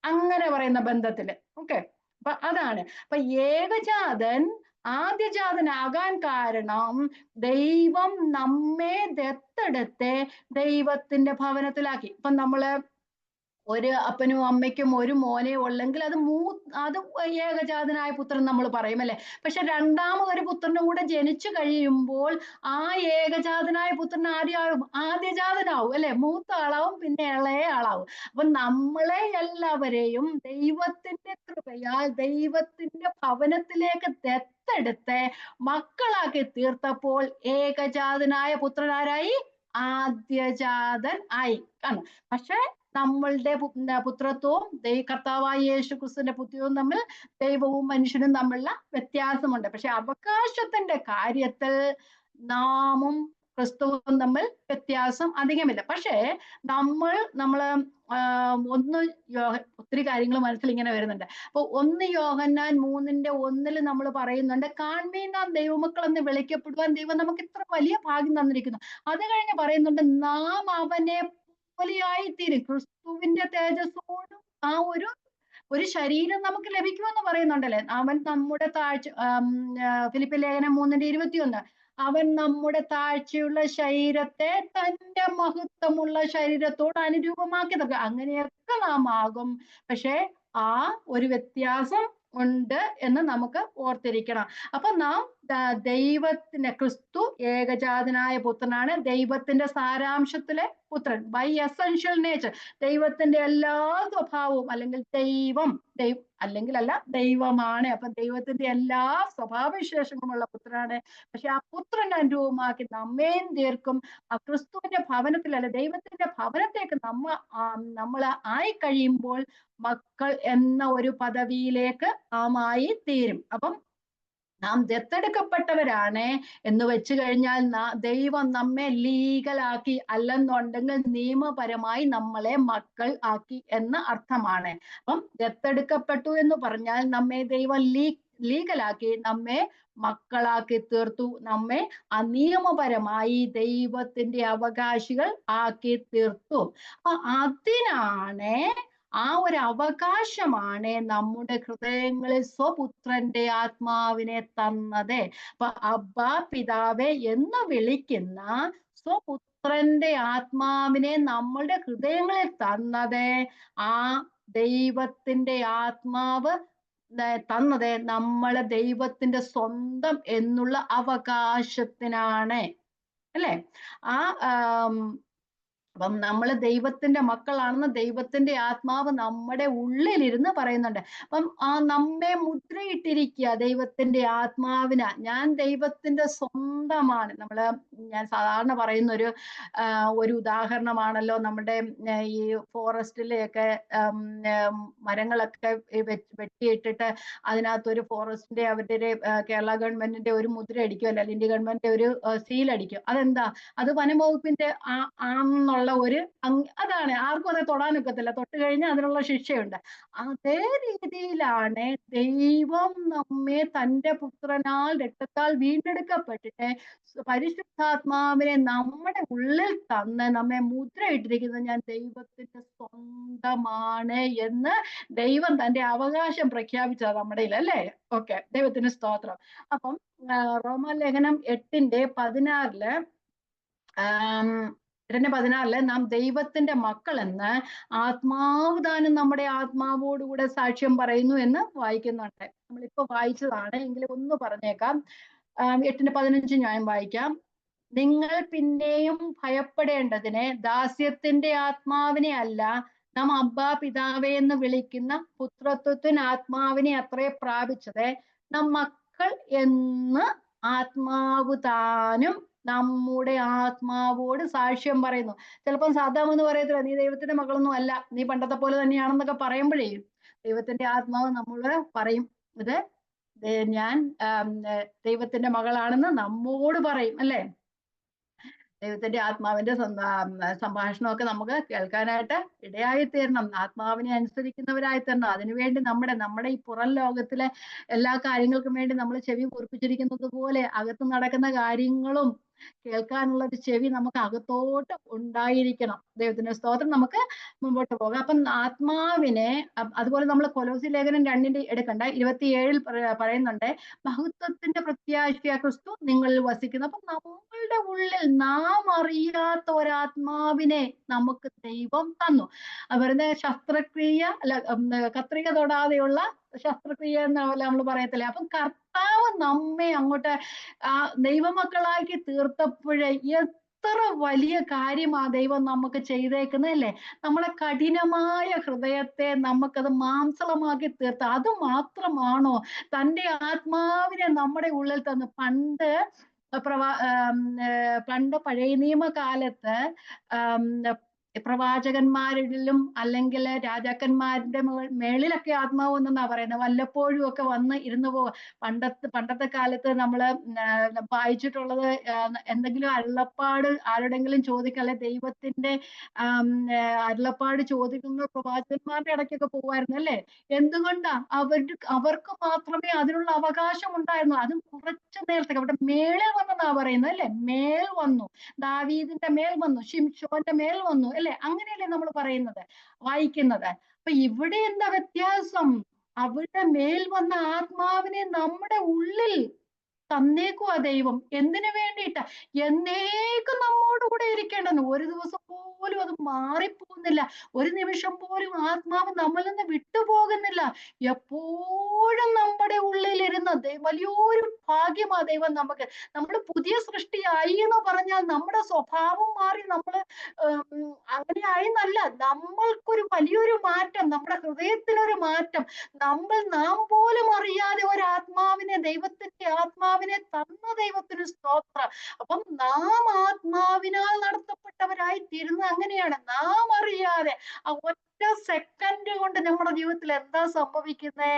അങ്ങനെ പറയുന്ന ബന്ധത്തില്. അപ്പൊ അതാണ്. അപ്പൊ ഏകജാതൻ ആദ്യജാതനാകാൻ കാരണം ദൈവം നമ്മെ ദത്തെടുത്ത് ദൈവത്തിന്റെ ഭവനത്തിലാക്കി. ഇപ്പൊ നമ്മള് ഒരു അപ്പനും അമ്മയ്ക്കും ഒരു മോനെ ഉള്ളെങ്കിൽ അത് ഏകജാതനായ പുത്രൻ നമ്മൾ പറയും അല്ലെ. പക്ഷെ രണ്ടാമതൊരു പുത്രനും കൂടെ ജനിച്ചു കഴിയുമ്പോൾ ആ ഏകജാതനായ പുത്രൻ ആദ്യമാകും, ആദ്യജാതനാവും അല്ലെ, മൂത്ത ആളാവും, പിന്നെ ഇളയ ആളാവും. അപ്പൊ നമ്മളെ എല്ലാവരെയും ദൈവത്തിന്റെ കൃപയാൽ ദൈവത്തിന്റെ ഭവനത്തിലേക്ക് ദത്തെടുത്ത് മക്കളാക്കി തീർത്തപ്പോൾ ഏകജാതനായ പുത്രനാരായി, ആദ്യജാതൻ ആയി. കാരണം പക്ഷെ നമ്മളുടെ പുത്രത്വവും കർത്താവായ യേശു ക്രിസ്തുവിന്റെ പുത്രവും തമ്മിൽ ദൈവവും മനുഷ്യനും തമ്മിലുള്ള വ്യത്യാസമുണ്ട്. പക്ഷെ അവകാശത്തിന്റെ കാര്യത്തിൽ നാമും ക്രിസ്തുവും തമ്മിൽ വ്യത്യാസം അധികമില്ല. പക്ഷേ നമ്മള് ഒന്ന് ഒത്തിരി കാര്യങ്ങൾ മനസ്സിൽ ഇങ്ങനെ വരുന്നുണ്ട്. അപ്പൊ 1 യോഹന്നാൻ 3:1 നമ്മൾ പറയുന്നുണ്ട്, കാൺമീൻ നാം ദൈവമക്കൾ എന്ന് വിളിക്കപ്പെടുവാൻ ദൈവം നമുക്ക് ഇത്ര വലിയ ഭാഗ്യം തന്നിരിക്കുന്നു. അത് കഴിഞ്ഞ് പറയുന്നുണ്ട്, നാം അവനെ പോലെയായി തീരും. ക്രിസ്തുവിന്റെ തേജസ്സോടും ആ ഒരു ശരീരം നമുക്ക് ലഭിക്കുമെന്ന് പറയുന്നുണ്ടല്ലേ. അവൻ നമ്മുടെ ഫിലിപ്പിയ ലേഖനം 3:21, അവൻ നമ്മുടെ താഴ്ചയുള്ള ശരീരത്തെ തന്റെ മഹത്വമുള്ള ശരീരത്തോട് അനുരൂപമാക്കി തീർക്കുക. അങ്ങനെയൊക്കെ നാം ആകും. പക്ഷെ ആ ഒരു വ്യത്യാസം ഉണ്ട് എന്ന് നമുക്ക് ഓർത്തിരിക്കണം. അപ്പൊ നാം ക്രിസ്തു ഏകജാതനായ പുത്രനാണ്, ദൈവത്തിന്റെ സാരാംശത്തിലെ പുത്രൻ, ബൈ എസെൻഷ്യൽ നേച്ചർ. ദൈവത്തിന്റെ എല്ലാ സ്വഭാവവും അല്ലെങ്കിൽ ദൈവമാണ്. അപ്പൊ ദൈവത്തിന്റെ എല്ലാ സ്വഭാവവിശേഷങ്ങളുമുള്ള പുത്രനാണ്. പക്ഷെ ആ പുത്രൻ അനുരൂപമാക്കി നമ്മേം തീർക്കും. ആ ക്രിസ്തുവിന്റെ ഭവനത്തിലല്ല, ദൈവത്തിന്റെ ഭവനത്തേക്ക് നമ്മൾ ആയി കഴിയുമ്പോൾ മക്കൾ എന്ന ഒരു പദവിയിലേക്ക് നാം ആയി തീരും. അപ്പം നാം ദത്തെടുക്കപ്പെട്ടവരാണ് എന്ന് വെച്ച് കഴിഞ്ഞാൽ ദൈവം നമ്മെ ലീഗലാക്കി, അല്ലെന്നുണ്ടെങ്കിൽ നിയമപരമായി നമ്മളെ മക്കൾ ആക്കി എന്ന അർത്ഥമാണ്. അപ്പം ദത്തെടുക്കപ്പെട്ടു എന്ന് പറഞ്ഞാൽ നമ്മെ ദൈവം ലീഗലാക്കി, നമ്മെ മക്കളാക്കി തീർത്തു, നമ്മെ അനിയമപരമായി ദൈവത്തിന്റെ അവകാശികൾ ആക്കി തീർത്തു. അപ്പൊ അതിനാണ്, ആ ഒരു അവകാശമാണ് നമ്മുടെ ഹൃദയങ്ങളിൽ സ്വപുത്രന്റെ ആത്മാവിനെ തന്നത്. അപ്പൊ അബ്ബാ പിതാവേ എന്ന് വിളിക്കുന്ന സ്വപുത്രന്റെ ആത്മാവിനെ നമ്മളുടെ ഹൃദയങ്ങളിൽ തന്നത്, ആ ദൈവത്തിന്റെ ആത്മാവ് തന്നത് നമ്മളെ ദൈവത്തിന്റെ സ്വന്തം എന്നുള്ള അവകാശത്തിനാണ് അല്ലെ. അപ്പം നമ്മൾ ദൈവത്തിന്റെ മക്കളാണെന്ന് ദൈവത്തിന്റെ ആത്മാവ് നമ്മുടെ ഉള്ളിലിരുന്ന് പറയുന്നുണ്ട്. അപ്പം നമ്മെ മുദ്രയിട്ടിരിക്കുക ദൈവത്തിന്റെ ആത്മാവിന. ഞാൻ ദൈവത്തിന്റെ സ്വന്തമാണ്. ഞാൻ സാധാരണ പറയുന്ന ഒരു ഉദാഹരണമാണല്ലോ, നമ്മുടെ ഈ ഫോറസ്റ്റിലെയൊക്കെ മരങ്ങളൊക്കെ വെട്ടിയിട്ടിട്ട് അതിനകത്തൊരു ഫോറസ്റ്റിന്റെ അവരുടെ കേരള ഗവൺമെന്റിന്റെ ഒരു മുദ്ര അടിക്കുമല്ലോ, ഇന്ത്യ ഗവൺമെന്റിന്റെ ഒരു സീൽ അടിക്കും. അതെന്താ? അത് വനംവകുപ്പിന്റെ ആണെന്നുള്ള അതാണ്. ആർക്കും അത് തൊടാനൊക്കത്തില്ല, തൊട്ട് കഴിഞ്ഞാൽ അതിനുള്ള ശിക്ഷയുണ്ട്. അതേ രീതിയിലാണ് ദൈവം നമ്മെ തന്റെ പുത്രനാൽ രക്തത്താൽ വീണ്ടെടുക്കപ്പെട്ടിട്ട് പരിശുദ്ധാത്മാവിനെ നമ്മുടെ ഉള്ളിൽ തന്ന് നമ്മെ മുദ്രയിട്ടിരിക്കുന്നത്, ഞാൻ ദൈവത്തിന്റെ സ്വന്തമാണ് എന്ന് ദൈവം തന്റെ അവകാശം പ്രഖ്യാപിച്ചത് നമ്മുടെ അല്ലേ. ഓക്കെ, ദൈവത്തിന് സ്തോത്രം. അപ്പം റോമാലേഖനം 8:16 നാം ദൈവത്തിന്റെ മക്കളെന്ന് ആത്മാവ് താനും നമ്മുടെ ആത്മാവോടുകൂടെ സാക്ഷ്യം പറയുന്നു എന്ന് വായിക്കുന്നുണ്ട്. നമ്മളിപ്പോ വായിച്ചതാണ് എങ്കിലും ഒന്ന് പറഞ്ഞേക്കാം. 8:15 ഞാൻ വായിക്കാം. നിങ്ങൾ പിന്നെയും ഭയപ്പെടേണ്ടതിന് ദാസ്യത്തിന്റെ ആത്മാവിനെ അല്ല, നാം അബ്ബാ പിതാവേ എന്ന് വിളിക്കുന്ന പുത്രത്വത്തിന് ആത്മാവിനെ അത്രേ പ്രാപിച്ചത്. നാം മക്കൾ എന്ന് ആത്മാവ് താനും നമ്മുടെ ആത്മാവോട് സാക്ഷ്യം പറയുന്നു. ചിലപ്പം സാധാമെന്ന് പറയത്തില്ല, നീ ദൈവത്തിന്റെ മകളൊന്നും അല്ല, നീ പണ്ടത്തെ പോലെ തന്നെയാണെന്നൊക്കെ പറയുമ്പോഴേ ദൈവത്തിന്റെ ആത്മാവ് നമ്മളോട് പറയും, ഇത് ഞാൻ ദൈവത്തിന്റെ മകളാണെന്ന് നമ്മോട് പറയും അല്ലേ. ദൈവത്തിന്റെ ആത്മാവിന്റെ സംഭാഷണമൊക്കെ നമുക്ക് കേൾക്കാനായിട്ട് ഇടയായി തീരണം, ആത്മാവിനെ അനുസരിക്കുന്നവരായി തീരണം. അതിനുവേണ്ടി നമ്മുടെ ഈ പുറം ലോകത്തിലെ എല്ലാ കാര്യങ്ങൾക്കും വേണ്ടി നമ്മൾ ചെവി പൊറിപ്പിച്ചിരിക്കുന്നത് പോലെ അകത്ത് നടക്കുന്ന കാര്യങ്ങളും കേൾക്കാനുള്ള ഒരു ചെവി നമുക്ക് അകത്തോട്ട് ഉണ്ടായിരിക്കണം. ദൈവത്തിന്റെ സ്തോത്രം. നമുക്ക് മുമ്പോട്ട് പോകാം. അപ്പം ആത്മാവിനെ അതുപോലെ നമ്മൾ കൊലോസി ലേഖനം 2 എടുക്കണ്ട, 27 പറയുന്നുണ്ട്, മഹത്വത്തിന്റെ പ്രത്യാശയായ ക്രിസ്തു നിങ്ങളിൽ വസിക്കുന്നു. അപ്പൊ നമ്മളുടെ ഉള്ളിൽ നാം അറിയാത്ത ഒരാത്മാവിനെ നമുക്ക് ദൈവം തന്നു. വെറുതെ ശസ്ത്രക്രിയ അല്ല, കത്രിക തൊടാതെയുള്ള ശസ്ത്രക്രിയ എന്നല്ല നമ്മൾ പറയത്തില്ലേ. അപ്പം കർത്താവ് നമ്മെ അങ്ങോട്ട് ദൈവമക്കളാക്കി തീർത്തപ്പോഴേ എത്ര വലിയ കാര്യമാ ദൈവം നമുക്ക് ചെയ്തേക്കുന്നത് അല്ലേ. നമ്മളെ കഠിനമായ ഹൃദയത്തെ നമുക്കത് മാംസളമാക്കി തീർത്ത. അത് മാത്രമാണോ, തൻ്റെ ആത്മാവിനെ നമ്മുടെ ഉള്ളിൽ തന്നു. പണ്ട് പഴയ നിയമകാലത്ത് പ്രവാചകന്മാരിലും അല്ലെങ്കിൽ രാജാക്കന്മാരുടെ മേളിലൊക്കെ ആത്മാവ് വന്നെന്നാ പറയുന്നത്. വല്ലപ്പോഴും ഒക്കെ വന്ന് ഇരുന്ന് പണ്ടത്തെ കാലത്ത് നമ്മള് വായിച്ചിട്ടുള്ളത്, എന്തെങ്കിലും അരുളപ്പാട് ആരുടെങ്കിലും ചോദിക്കല്ലേ, ദൈവത്തിന്റെ അരുളപ്പാട് ചോദിക്കുന്ന പ്രവാചകന്മാരുടെ ഇടയ്ക്കൊക്കെ പോകുമായിരുന്നു അല്ലേ. എന്തുകൊണ്ടാ? അവർക്ക് മാത്രമേ അതിനുള്ള അവകാശം ഉണ്ടായിരുന്നു. അതും കുറച്ചു നേരത്തേക്ക്. അവിടെ മേളിൽ വന്നെന്നാ പറയുന്നത് അല്ലേ. മേൽ വന്നു, ദാവീദിന്റെ മേൽ വന്നു, ശിംശോന്റെ മേൽ വന്നു അല്ലെ. അങ്ങനെയല്ലേ നമ്മൾ പറയുന്നത്, വായിക്കുന്നത്. അപ്പൊ ഇവിടെ എന്താ വ്യത്യാസം? അവിടെ മേൽ വന്ന ആത്മാവിനെ നമ്മുടെ ഉള്ളിൽ തന്നേക്കുവാ ദൈവം. എന്തിനു വേണ്ടിയിട്ടാ? എന്നേക്കും നമ്മോട് കൂടെ ഇരിക്കേണ്ടെന്ന്. ഒരു ദിവസം പോലും അത് മാറിപ്പോകുന്നില്ല. ഒരു നിമിഷം പോലും ആത്മാവ് നമ്മളിൽ നിന്ന് വിട്ടുപോകുന്നില്ല. എപ്പോഴും നമ്മുടെ ഉള്ളിലിരുന്ന വലിയൊരു ഭാഗ്യമാ ദൈവം നമുക്ക്. നമ്മൾ പുതിയ സൃഷ്ടിയായി എന്ന് പറഞ്ഞാൽ നമ്മുടെ സ്വഭാവം മാറി നമ്മൾ അങ്ങനെ ആയിന്നല്ല. നമ്മൾക്കൊരു വലിയൊരു മാറ്റം, നമ്മുടെ ഹൃദയത്തിനൊരു മാറ്റം. നാം പോലും അറിയാതെ ഒരു ആത്മാവിനെ, ദൈവത്തിന്റെ ആത്മാവിനെ തന്ന ദൈവത്തിന് സ്തോത്രം. അപ്പം നാം ആത്മാവിനാൽ നടത്തപ്പെട്ടവരായി തീരുന്നത് അങ്ങനെയാണ്. നാം അറിയാതെ ആ ഒറ്റ സെക്കൻഡ് കൊണ്ട് നമ്മുടെ ജീവിതത്തിൽ എന്താ സംഭവിക്കുന്നേ?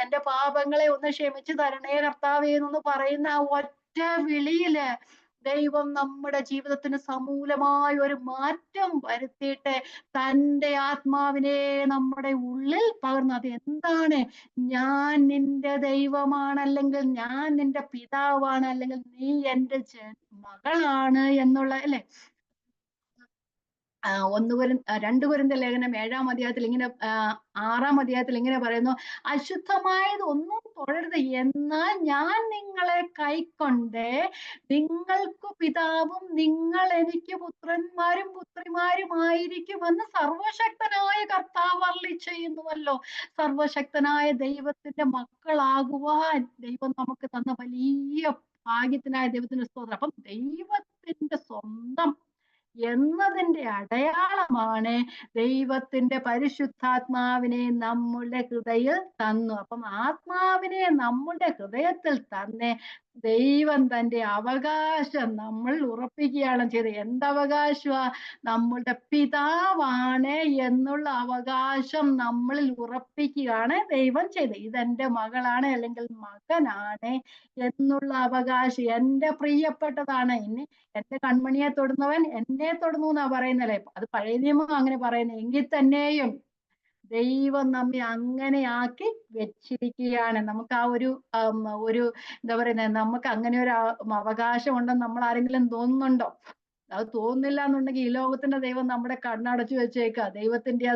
എന്റെ പാപങ്ങളെ ഒന്ന് ക്ഷമിച്ചു തരണേ കർത്താവേ എന്ന് പറയുന്ന ആ ഒറ്റ വിളിയില് ദൈവം നമ്മുടെ ജീവിതത്തിന് സമൂലമായ ഒരു മാറ്റം വരുത്തിയിട്ട് തൻ്റെ ആത്മാവിനെ നമ്മുടെ ഉള്ളിൽ പകർന്നു. അത് എന്താണ്? ഞാൻ നിന്റെ ദൈവമാണ്, അല്ലെങ്കിൽ ഞാൻ നിന്റെ പിതാവാണ്, അല്ലെങ്കിൽ നീ എൻ്റെ മകളാണ് എന്നുള്ള അല്ലെ. 2 കൊരിന്ത്യർ ലേഖനം 7-ാം അധ്യായത്തിൽ ഇങ്ങനെ 6-ാം അധ്യായത്തിൽ ഇങ്ങനെ പറയുന്നു, അശുദ്ധമായത് ഒന്നും തൊഴരുത്, എന്നാൽ ഞാൻ നിങ്ങളെ കൈക്കൊണ്ട് നിങ്ങൾക്ക് പിതാവും നിങ്ങൾ എനിക്ക് പുത്രന്മാരും പുത്രിമാരുമായിരിക്കുമെന്ന് സർവശക്തനായ കർത്താവ് അരുളി ചെയ്യുന്നുവല്ലോ. സർവശക്തനായ ദൈവത്തിന്റെ മക്കളാകുവാൻ ദൈവം നമുക്ക് തന്ന വലിയ ഭാഗ്യത്തിനായ ദൈവത്തിന്റെ സ്തോത്രം. അപ്പം ദൈവത്തിന്റെ സ്വന്തം എന്നതിന്റെ അടയാളമാണ് ദൈവത്തിന്റെ പരിശുദ്ധാത്മാവിനെ നമ്മുടെ ഹൃദയത്തിൽ തന്നു. അപ്പം ആത്മാവിനെ നമ്മുടെ ഹൃദയത്തിൽ തന്നെ ദൈവം തന്റെ അവകാശം നമ്മൾ ഉറപ്പിക്കുകയാണ് ചെയ്തത്. എന്തവകാശമാ? നമ്മളുടെ പിതാവാണ് എന്നുള്ള അവകാശം നമ്മളിൽ ഉറപ്പിക്കുകയാണ് ദൈവം ചെയ്തത്. ഇതെന്റെ മകളാണ് അല്ലെങ്കിൽ മകനാണ് എന്നുള്ള അവകാശം, എന്റെ പ്രിയപ്പെട്ടതാണ്. ഇനി എന്റെ കൺമണിയെ തൊടുന്നവൻ എന്നെ തൊടുന്നു എന്നാ പറയുന്നല്ലേ. അത് പഴയ നിയമം അങ്ങനെ പറയുന്നത്. എങ്കിൽ തന്നെയും ദൈവം നമ്മെ അങ്ങനെ ആക്കി വെച്ചിരിക്കുകയാണ്. നമുക്ക് ആ ഒരു എന്താ പറയുന്നത്, നമുക്ക് അങ്ങനെ ഒരു അവകാശം ഉണ്ടെന്ന് നമ്മൾ ആരെങ്കിലും തോന്നുന്നുണ്ടോ? അത് തോന്നുന്നില്ല എന്നുണ്ടെങ്കിൽ ഈ ലോകത്തിന്റെ ദൈവം നമ്മുടെ കണ്ണടച്ചു വെച്ചേക്കുക. ദൈവത്തിന്റെ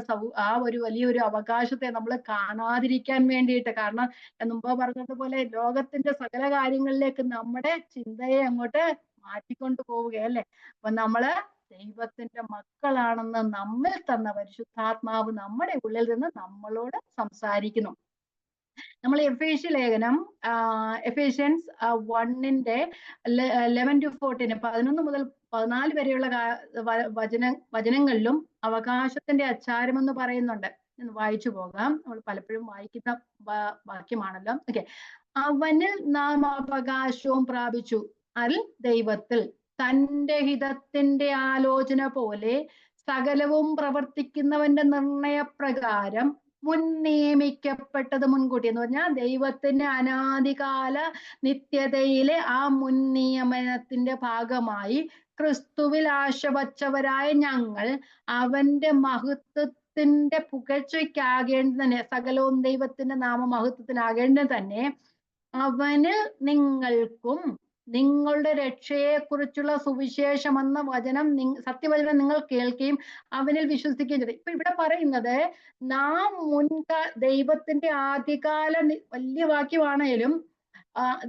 ആ ഒരു വലിയൊരു അവകാശത്തെ നമ്മൾ കാണാതിരിക്കാൻ വേണ്ടിയിട്ട്. കാരണം ഞാൻ മുമ്പ് പറഞ്ഞതുപോലെ ലോകത്തിന്റെ സകല കാര്യങ്ങളിലേക്ക് നമ്മുടെ ചിന്തയെ അങ്ങോട്ട് മാറ്റിക്കൊണ്ടു പോവുകയല്ലേ. അപ്പൊ നമ്മള് ദൈവത്തിന്റെ മക്കളാണെന്ന് നമ്മിൽ തന്ന പരിശുദ്ധാത്മാവ് നമ്മുടെ ഉള്ളിൽ നിന്ന് നമ്മളോട് സംസാരിക്കുന്നു. നമ്മൾ എഫേസ്യ ലേഖനം എഫേഷ്യൻസ് 1-ന്റെ 11-14 11 മുതൽ 14 വരെയുള്ള വചനങ്ങളിലും അവകാശത്തിന്റെ അച്ചാരം എന്ന് പറയുന്നുണ്ട്. വായിച്ചു പോകാം. നമ്മൾ പലപ്പോഴും വായിക്കുന്ന വാക്യമാണല്ലോ. ഓക്കെ. അവനിൽ നാം അവകാശവും പ്രാപിച്ചു, അതിൽ ദൈവത്തിൽ തന്റെ ഹിതത്തിന്റെ ആലോചന പോലെ സകലവും പ്രവർത്തിക്കുന്നവന്റെ നിർണയപ്രകാരം മുൻ നിയമിക്കപ്പെട്ടത് മുൻകൂട്ടി എന്ന് പറഞ്ഞാൽ ദൈവത്തിന്റെ അനാദികാല നിത്യതയിലെ ആ മുൻ നിയമനത്തിന്റെ ഭാഗമായി ക്രിസ്തുവിൽ ആശ വച്ചവരായ ഞങ്ങൾ അവന്റെ മഹത്വത്തിന്റെ പുകഴ്ചയ്ക്കാകേണ്ടത് തന്നെ, സകലവും ദൈവത്തിന്റെ നാമമഹത്വത്തിനാകേണ്ടത് തന്നെ, അവനിൽ നിങ്ങൾക്കും നിങ്ങളുടെ രക്ഷയെക്കുറിച്ചുള്ള സുവിശേഷം എന്ന വചനം സത്യവചനം നിങ്ങൾ കേൾക്കുകയും അവനിൽ വിശ്വസിക്കുകയും ചെയ്തു. ഇപ്പൊ ഇവിടെ പറയുന്നത് നാം ദൈവത്തിന്റെ ആദ്യകാല വലിയ വാക്യമാണേലും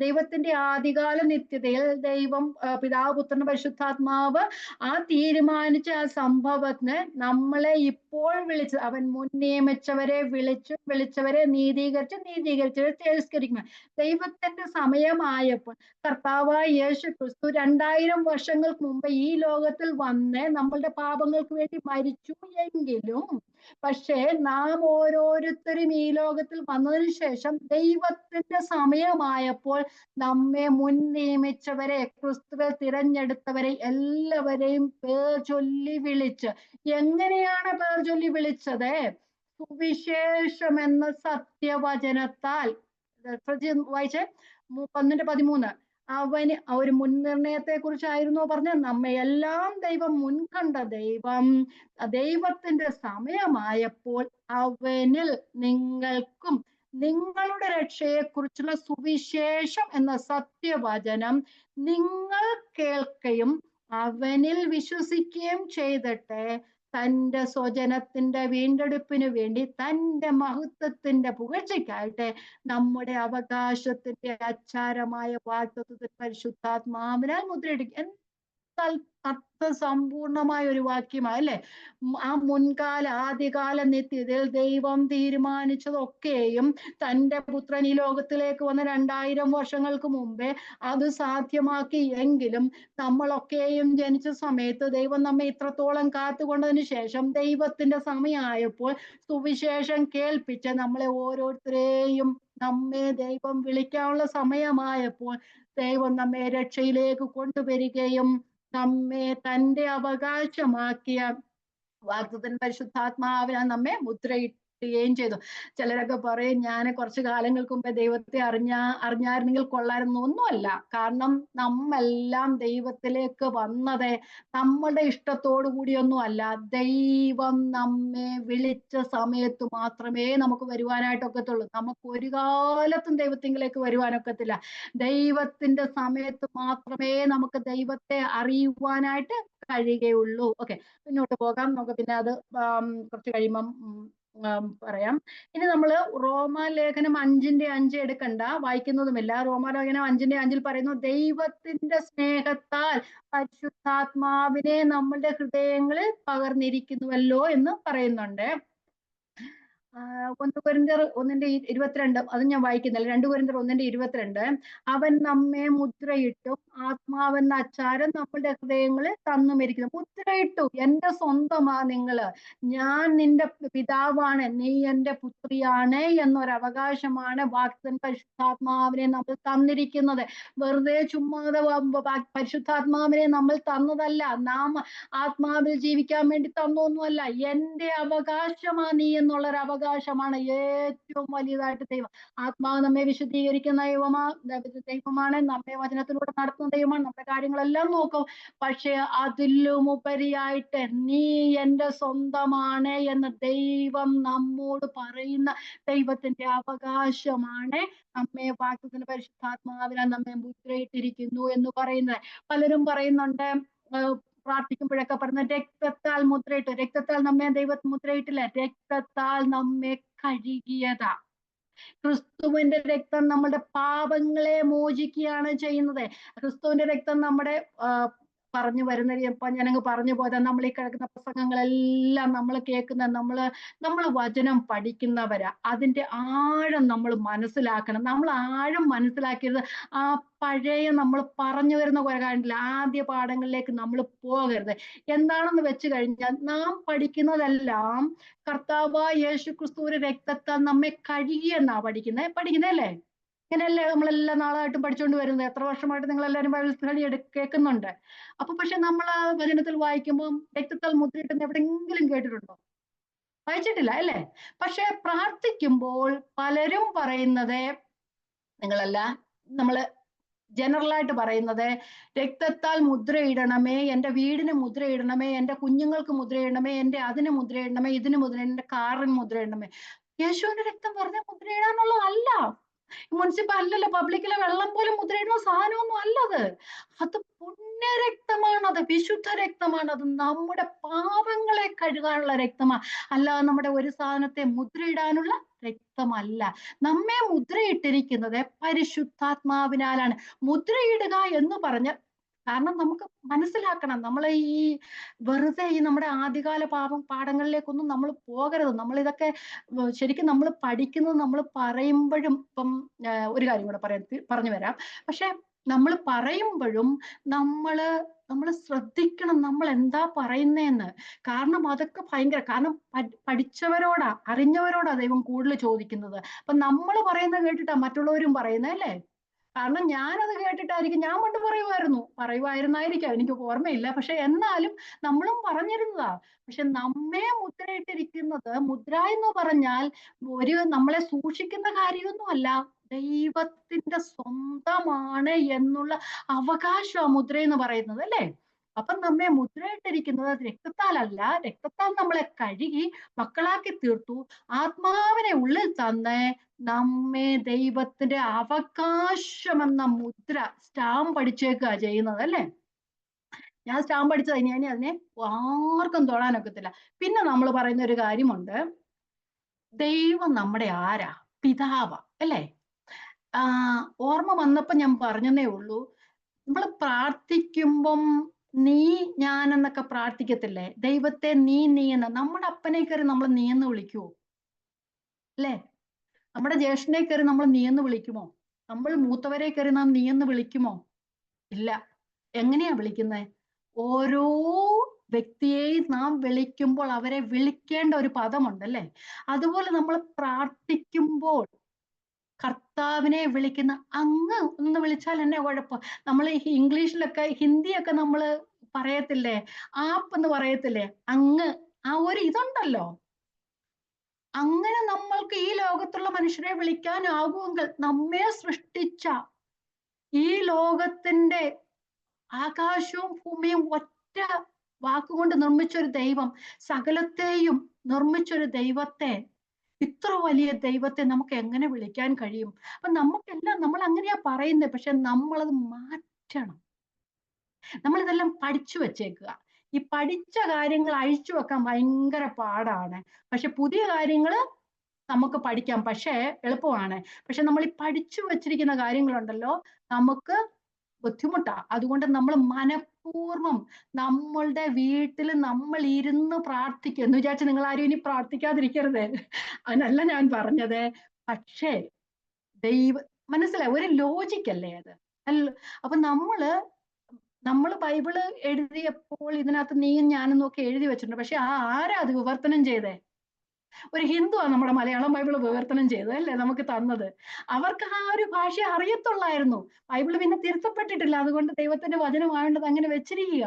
ദൈവത്തിന്റെ ആദികാല നിത്യതയിൽ ദൈവം പിതാവ് പുത്രൻ പരിശുദ്ധാത്മാവ് തീരുമാനിച്ച ആ സംഭവത്തിന് നമ്മളെ ഇപ്പോൾ വിളിച്ച് അവൻ മുൻ നിയമിച്ചവരെ വിളിച്ചവരെ നീതീകരിച്ചവരെ തിരസ്കരിക്കും. ദൈവത്തിന്റെ സമയമായപ്പോൾ കർത്താവായ യേശു ക്രിസ്തു 2000 വർഷങ്ങൾക്ക് മുമ്പ് ഈ ലോകത്തിൽ വന്ന് നമ്മളുടെ പാപങ്ങൾക്ക് വേണ്ടി മരിച്ചു എങ്കിലും പക്ഷേ നാം ഓരോരുത്തരും ഈ ലോകത്തിൽ വന്നതിന് ശേഷം ദൈവത്തിന്റെ സമയമായപ്പോൾ നമ്മെ മുൻ നിയമിച്ചവരെ, ക്രിസ്തുവിൽ തിരഞ്ഞെടുത്തവരെ എല്ലാവരെയും പേർ ചൊല്ലി വിളിച്ച്. എങ്ങനെയാണ് പേർ ചൊല്ലി വിളിച്ചത്? സുവിശേഷം എന്ന സത്യവചനത്താൽ. വായിച്ചേ 12:13. അവന് ഒരു മുൻനിർണയത്തെ കുറിച്ചായിരുന്നു പറഞ്ഞ. നമ്മയെല്ലാം ദൈവം മുൻകണ്ട ദൈവത്തിന്റെ സമയമായപ്പോൾ അവനിൽ നിങ്ങൾക്കും നിങ്ങളുടെ രക്ഷയെക്കുറിച്ചുള്ള സുവിശേഷം എന്ന സത്യവചനം നിങ്ങൾ കേൾക്കുകയും അവനിൽ വിശ്വസിക്കുകയും ചെയ്തിട്ട് തന്റെ സ്വജനത്തിന്റെ വീണ്ടെടുപ്പിന് വേണ്ടി തന്റെ മഹത്വത്തിന്റെ പുകഴ്ചയ്ക്കായിട്ട് നമ്മുടെ അവകാശത്തിന്റെ അച്ചാരമായ വാഗ്ദത്തത്തിൽ പരിശുദ്ധാത്മാവിനാൽ മുദ്രയിടുക. അർത്ഥസമ്പൂർണമായ ഒരു വാക്യമാണ് അല്ലെ? ആ മുൻകാല ആദ്യകാല നിത്യതയിൽ ദൈവം തീരുമാനിച്ചതൊക്കെയും തന്റെ പുത്രൻ ഈ ലോകത്തിലേക്ക് വന്ന 2000 വർഷങ്ങൾക്ക് മുമ്പേ അത് സാധ്യമാക്കി. എങ്കിലും നമ്മളൊക്കെയും ജനിച്ച സമയത്ത് ദൈവം നമ്മെ ഇത്രത്തോളം കാത്തുകൊണ്ടതിന് ശേഷം ദൈവത്തിന്റെ സമയമായപ്പോൾ സുവിശേഷം കേൾപ്പിച്ച് നമ്മളെ ഓരോരുത്തരെയും നമ്മെ ദൈവം വിളിക്കാനുള്ള സമയമായപ്പോൾ ദൈവം നമ്മെ രക്ഷയിലേക്ക് കൊണ്ടുവരികയും നമ്മെ തന്റെ അവകാശമാക്കിയ വാഗ്ദത്തൻ പരിശുദ്ധാത്മാവിനാൽ നമ്മെ മുദ്രയിടുകയും ചെയ്തു. ചിലരൊക്കെ പറയും, ഞാൻ കുറച്ചു കാലങ്ങൾക്ക് മുമ്പേ ദൈവത്തെ അറിഞ്ഞായിരുന്നെങ്കിൽ കൊള്ളായിരുന്നു. ഒന്നുമല്ല. കാരണം നമ്മെല്ലാം ദൈവത്തിലേക്ക് വന്നത് നമ്മളുടെ ഇഷ്ടത്തോടു കൂടിയൊന്നും അല്ല. ദൈവം നമ്മെ വിളിച്ച സമയത്ത് മാത്രമേ നമുക്ക് വരുവാനായിട്ടൊക്കത്തുള്ളൂ. നമുക്ക് ഒരു കാലത്തും ദൈവത്തിങ്കിലേക്ക് വരുവാനൊക്കത്തില്ല. ദൈവത്തിന്റെ സമയത്ത് മാത്രമേ നമുക്ക് ദൈവത്തെ അറിയുവാനായിട്ട് കഴിയുകയുള്ളൂ. ഓക്കെ, മുന്നോട്ട് പോകാം. നമുക്ക് പിന്നെ അത് കുറച്ച് കഴിയുമ്പം പറയാം. ഇനി നമ്മള് റോമാലേഖനം 5:5 എടുക്കണ്ട, വായിക്കുന്നതുമില്ല. റോമാലേഖനം 5:5 പറയുന്നു, ദൈവത്തിന്റെ സ്നേഹത്താൽ പരിശുദ്ധാത്മാവിനെ നമ്മളുടെ ഹൃദയങ്ങളിൽ പകർന്നിരിക്കുന്നുവല്ലോ എന്ന് പറയുന്നുണ്ട്. 1 കൊരിന്ത്യർ 1:22 അത് ഞാൻ വായിക്കുന്നില്ല. 2 കൊരിന്ത്യർ 1:22 അവൻ നമ്മെ മുദ്രയിട്ടും ആത്മാവെന്ന അച്ചാരം നമ്മളുടെ ഹൃദയങ്ങളിൽ തന്നുമിരിക്കുന്നു. മുദ്രയിട്ടു. എന്റെ സ്വന്തമാ നിങ്ങള്, ഞാൻ നിന്റെ പിതാവാണ്, നീ എന്റെ പുത്രിയാണ് എന്നൊരവകാശമാണ് വാഗ്ദത്തൻ പരിശുദ്ധാത്മാവിനെ നമ്മൾ തന്നിരിക്കുന്നത്. വെറുതെ ചുമ്മാതെ പരിശുദ്ധാത്മാവിനെ നമ്മൾ തന്നതല്ല, നാം ആത്മാവിൽ ജീവിക്കാൻ വേണ്ടി തന്നൊന്നുമല്ല. എന്റെ അവകാശമാ നീ എന്നുള്ളൊരു അവകാശമാണ് ഏറ്റവും വലിയതായിട്ട് ദൈവം. ആത്മാവ് നമ്മെ വിശുദ്ധീകരിക്കുന്ന ദൈവമാണ്, നമ്മെ വചനത്തിലൂടെ നടത്തുന്ന ദൈവമാണ്, നമ്മുടെ കാര്യങ്ങളെല്ലാം നോക്കും. പക്ഷെ അതിലും ഉപരിയായിട്ട് നീ എന്റെ സ്വന്തമാണ് എന്ന് ദൈവം നമ്മോട് പറയുന്ന ദൈവത്തിന്റെ അവകാശമാണ് നമ്മെ വാഗ്ദത്തത്തിന്റെ പരിശുദ്ധാത്മാവിനാൽ നമ്മെ മുദ്രയിട്ടിരിക്കുന്നു എന്ന് പറയുന്നത്. പലരും പറയുന്നുണ്ട്, പ്രാർത്ഥിക്കുമ്പോഴൊക്കെ പറഞ്ഞ രക്തത്താൽ മുദ്രയിട്ടു. രക്തത്താൽ നമ്മെ ദൈവം മുദ്രയിട്ടില്ല, രക്തത്താൽ നമ്മെ കഴുകിയതാ. ക്രിസ്തുവിന്റെ രക്തം നമ്മുടെ പാപങ്ങളെ മോചിക്കുകയാണ് ചെയ്യുന്നത്. ക്രിസ്തുവിന്റെ രക്തം നമ്മുടെ പറഞ്ഞു വരുന്നത് ഇപ്പൊ ഞാനങ്ങ് പറഞ്ഞു പോയതാ. നമ്മൾ ഈ കിടക്കുന്ന പ്രസംഗങ്ങളെല്ലാം നമ്മൾ കേൾക്കുന്ന, നമ്മൾ വചനം പഠിക്കുന്നവരാ. അതിന്റെ ആഴം നമ്മൾ മനസ്സിലാക്കണം. നമ്മൾ ആഴം മനസ്സിലാക്കിയത് ആ പഴയ നമ്മൾ പറഞ്ഞു വരുന്ന കുറെ കാര്യമില്ല, ആദ്യ പാഠങ്ങളിലേക്ക് നമ്മൾ പോകരുത്. എന്താണെന്ന് വെച്ച് കഴിഞ്ഞാൽ നാം പഠിക്കുന്നതെല്ലാം കർത്താവായ യേശു ക്രിസ്തുവിന്റെ രക്തത്താൽ നമ്മെ കഴുകിയെന്നാ പഠിക്കുന്നതല്ലേ? ഇങ്ങനെയല്ലേ നമ്മളെല്ലാം നാളായിട്ടും പഠിച്ചുകൊണ്ട് വരുന്നത്. എത്ര വർഷമായിട്ട് നിങ്ങൾ എല്ലാവരും ബൈബിൾ സ്റ്റഡി കേൾക്കുന്നുണ്ട്. അപ്പൊ പക്ഷെ നമ്മൾ ആ വചനത്തിൽ വായിക്കുമ്പോൾ രക്തത്താൽ മുദ്രയിട്ടെന്ന് എവിടെയെങ്കിലും കേട്ടിട്ടുണ്ടോ? വായിച്ചിട്ടില്ല അല്ലേ? പക്ഷെ പ്രാർത്ഥിക്കുമ്പോൾ പലരും പറയുന്നത്, നിങ്ങളല്ല, നമ്മള് ജനറലായിട്ട് പറയുന്നത്, രക്തത്താൽ മുദ്രയിടണമേ, എൻ്റെ വീടിന് മുദ്രയിടണമേ, എൻ്റെ കുഞ്ഞുങ്ങൾക്ക് മുദ്രയിടണമേ, എൻ്റെ അതിന് മുദ്രയിടണമേ, ഇതിന് മുദ്രയിടണമേ, എൻ്റെ കാറിന് മുദ്രയിടണമേ. യേശുവിന്റെ രക്തം പറഞ്ഞ മുദ്രയിടാനുള്ളതല്ല. മുനിസിപ്പൽ അല്ലല്ലോ, പബ്ലിക്കിലെ വെള്ളം പോലും മുദ്രയിടുന്ന സാധനമൊന്നും അല്ലത്. അത് പുണ്യരക്തമാണത്, വിശുദ്ധ രക്തമാണത്, നമ്മുടെ പാപങ്ങളെ കഴുകാനുള്ള രക്തമാ. അല്ലാതെ നമ്മുടെ ഒരു സാധനത്തെ മുദ്രയിടാനുള്ള രക്തമല്ല. നമ്മെ മുദ്രയിട്ടിരിക്കുന്നത് പരിശുദ്ധാത്മാവിനാലാണ്. മുദ്രയിടുക എന്ന് പറഞ്ഞ, കാരണം നമുക്ക് മനസ്സിലാക്കണം, നമ്മളെ ഈ വെറുതെ ഈ നമ്മുടെ ആദ്യകാല പാഠങ്ങളിലേക്കൊന്നും നമ്മൾ പോകരുത്. നമ്മൾ ഇതൊക്കെ ശരിക്കും നമ്മൾ പഠിക്കുന്നത്, നമ്മൾ പറയുമ്പോഴും, ഇപ്പം ഒരു കാര്യം കൂടെ പറഞ്ഞു വരാം. പക്ഷെ നമ്മൾ പറയുമ്പോഴും നമ്മള് നമ്മൾ ശ്രദ്ധിക്കണം നമ്മൾ എന്താ പറയുന്നേന്ന്. കാരണം അതൊക്കെ ഭയങ്കര, കാരണം പഠിച്ചവരോടാ, അറിഞ്ഞവരോടാ ദൈവം കൂടുതൽ ചോദിക്കുന്നത്. അപ്പൊ നമ്മൾ പറയുന്നത് കേട്ടിട്ടാ മറ്റുള്ളവരും പറയുന്നത്, അല്ലേ? കാരണം ഞാനത് കേട്ടിട്ടായിരിക്കും, ഞാൻ പണ്ട് പറയുമായിരുന്നായിരിക്കാം, എനിക്ക് ഓർമ്മയില്ല. പക്ഷെ എന്നാലും നമ്മളും പറഞ്ഞിരുന്നതാ. പക്ഷെ നമ്മെ മുദ്രയിട്ടിരിക്കുന്നത്, മുദ്ര എന്ന് പറഞ്ഞാൽ ഒരു നമ്മളെ സൂക്ഷിക്കുന്ന കാര്യമൊന്നുമല്ല, ദൈവത്തിന്റെ സ്വന്തമാണ് എന്നുള്ള അവകാശ മുദ്ര എന്ന് പറയുന്നത്, അല്ലേ? അപ്പൊ നമ്മെ മുദ്രയിട്ടിരിക്കുന്നത് രക്തത്താലല്ല, രക്തത്താൽ നമ്മളെ കഴുകി മക്കളാക്കി തീർത്തു, ആത്മാവിനെ ഉള്ളിൽ തന്ന് നമ്മെ ദൈവത്തിന്റെ അവകാശമെന്ന മുദ്ര, സ്റ്റാമ്പ് അടിച്ചേക്കുക ചെയ്യുന്നത്, അല്ലേ? ഞാൻ സ്റ്റാമ്പ് അടിച്ചത്, ഇനി അതിനെ ആർക്കും തൊടാനൊക്കത്തില്ല. പിന്നെ നമ്മൾ പറയുന്ന ഒരു കാര്യമുണ്ട്, ദൈവം നമ്മുടെ ആരാ? പിതാവാ, അല്ലേ? ഓർമ്മ വന്നപ്പോ ഞാൻ പറഞ്ഞതേ ഉള്ളൂ. നമ്മൾ പ്രാർത്ഥിക്കുമ്പം നീ ഞാൻ എന്നൊക്കെ പ്രാർത്ഥിക്കത്തില്ലേ? ദൈവത്തെ നീ എന്ന്, നമ്മുടെ അപ്പനെ കയറി നമ്മൾ നീ എന്ന് വിളിക്കുവോ? അല്ലേ? നമ്മുടെ ജ്യേഷ്ഠനെ കയറി നമ്മൾ നീ എന്ന് വിളിക്കുമോ? നമ്മൾ മൂത്തവരെ കയറി നാം നീ എന്ന് വിളിക്കുമോ? ഇല്ല. എങ്ങനെയാ വിളിക്കുന്നത്? ഓരോ വ്യക്തിയെയും നാം വിളിക്കുമ്പോൾ അവരെ വിളിക്കേണ്ട ഒരു പദമുണ്ടല്ലേ? അതുപോലെ നമ്മൾ പ്രാർത്ഥിക്കുമ്പോൾ കർത്താവിനെ വിളിക്കുന്ന അങ്ങ് എന്ന് വിളിച്ചാൽ എന്നെ കുഴപ്പം. നമ്മൾ ഇംഗ്ലീഷിലൊക്കെ, ഹിന്ദിയൊക്കെ നമ്മൾ പറയത്തില്ലേ, ആപ്പ് എന്ന് പറയത്തില്ലേ, അങ്ങ്, ആ ഒരു ഇതുണ്ടല്ലോ. അങ്ങനെ നമ്മൾക്ക് ഈ ലോകത്തുള്ള മനുഷ്യരെ വിളിക്കാനാകുമെങ്കിൽ, നമ്മെ സൃഷ്ടിച്ച ഈ ലോകത്തിന്റെ ആകാശവും ഭൂമിയും ഒറ്റ വാക്കുകൊണ്ട് നിർമ്മിച്ചൊരു ദൈവം, സകലത്തെയും നിർമ്മിച്ചൊരു ദൈവത്തെ, ഇത്ര വലിയ ദൈവത്തെ നമുക്ക് എങ്ങനെ വിളിക്കാൻ കഴിയും? അപ്പൊ നമുക്കെല്ലാം നമ്മൾ അങ്ങനെയാ പറയുന്നത്. പക്ഷെ നമ്മളത് മാറ്റണം. നമ്മളിതെല്ലാം പഠിച്ചു വെച്ചേക്കുക. ഈ പഠിച്ച കാര്യങ്ങൾ അഴിച്ചു വെക്കാൻ ഭയങ്കര പാടാണ്. പക്ഷെ പുതിയ കാര്യങ്ങൾ നമുക്ക് പഠിക്കാം, പക്ഷേ എളുപ്പമാണ്. പക്ഷെ നമ്മൾ ഈ പഠിച്ചു വെച്ചിരിക്കുന്ന കാര്യങ്ങളുണ്ടല്ലോ, നമുക്ക് ബുദ്ധിമുട്ടാ. അതുകൊണ്ട് നമ്മൾ മനഃപൂർവ്വം നമ്മളുടെ വീട്ടിൽ നമ്മൾ ഇരുന്ന് പ്രാർത്ഥിക്കുക എന്ന് വിചാരിച്ച് നിങ്ങൾ ആരും ഇനി പ്രാർത്ഥിക്കാതിരിക്കരുത്, അതിനല്ല ഞാൻ പറഞ്ഞത്. പക്ഷേ മനസ്സിലായി, ഒരു ലോജിക്കല്ലേ അത്? അപ്പൊ നമ്മള് ബൈബിള് എഴുതിയപ്പോൾ ഇതിനകത്ത് നീയും ഞാനും നോക്കി എഴുതി വെച്ചിട്ടുണ്ട്. പക്ഷെ ആരാ അത് വിവർത്തനം ചെയ്തേ? ഒരു ഹിന്ദുവാ നമ്മുടെ മലയാളം ബൈബിള് വിവർത്തനം ചെയ്തത്, അല്ലേ? നമുക്ക് തന്നത്. അവർക്ക് ആ ഒരു ഭാഷ അറിയത്തുള്ളായിരുന്നു. ബൈബിള് പിന്നെ തിരുത്തപ്പെട്ടിട്ടില്ല, അതുകൊണ്ട് ദൈവത്തിന്റെ വചനമാവേണ്ടത് അങ്ങനെ വെച്ചിരിക്കുക.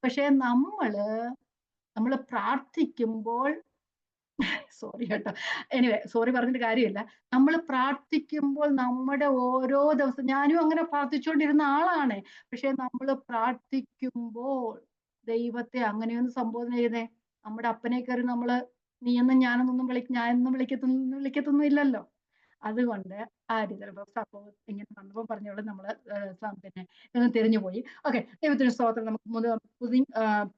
പക്ഷെ നമ്മള് പ്രാർത്ഥിക്കുമ്പോൾ, സോറി കേട്ടോ, സോറി പറഞ്ഞിട്ട് കാര്യമില്ല. നമ്മൾ പ്രാർത്ഥിക്കുമ്പോൾ നമ്മുടെ ഓരോ ദിവസം, ഞാനും അങ്ങനെ പ്രാർത്ഥിച്ചുകൊണ്ടിരുന്ന ആളാണ്. പക്ഷെ നമ്മൾ പ്രാർത്ഥിക്കുമ്പോൾ ദൈവത്തെ അങ്ങനെയൊന്നും സംബോധന ചെയ്തേ, നമ്മുടെ അപ്പനെ കയറി നമ്മള് നീയെന്നും ഞാനെന്നൊന്നും ഞാനൊന്നും വിളിക്കത്തൊന്നും ഇല്ലല്ലോ. അതുകൊണ്ട് ചിലപ്പോ സംഭവം ഇങ്ങനെ വന്നപ്പോ പറഞ്ഞോളൂ, നമ്മള് പിന്നെ തിരിഞ്ഞു പോയി. ഓക്കെ, ദൈവത്തിന് സ്തോത്രം. നമുക്ക്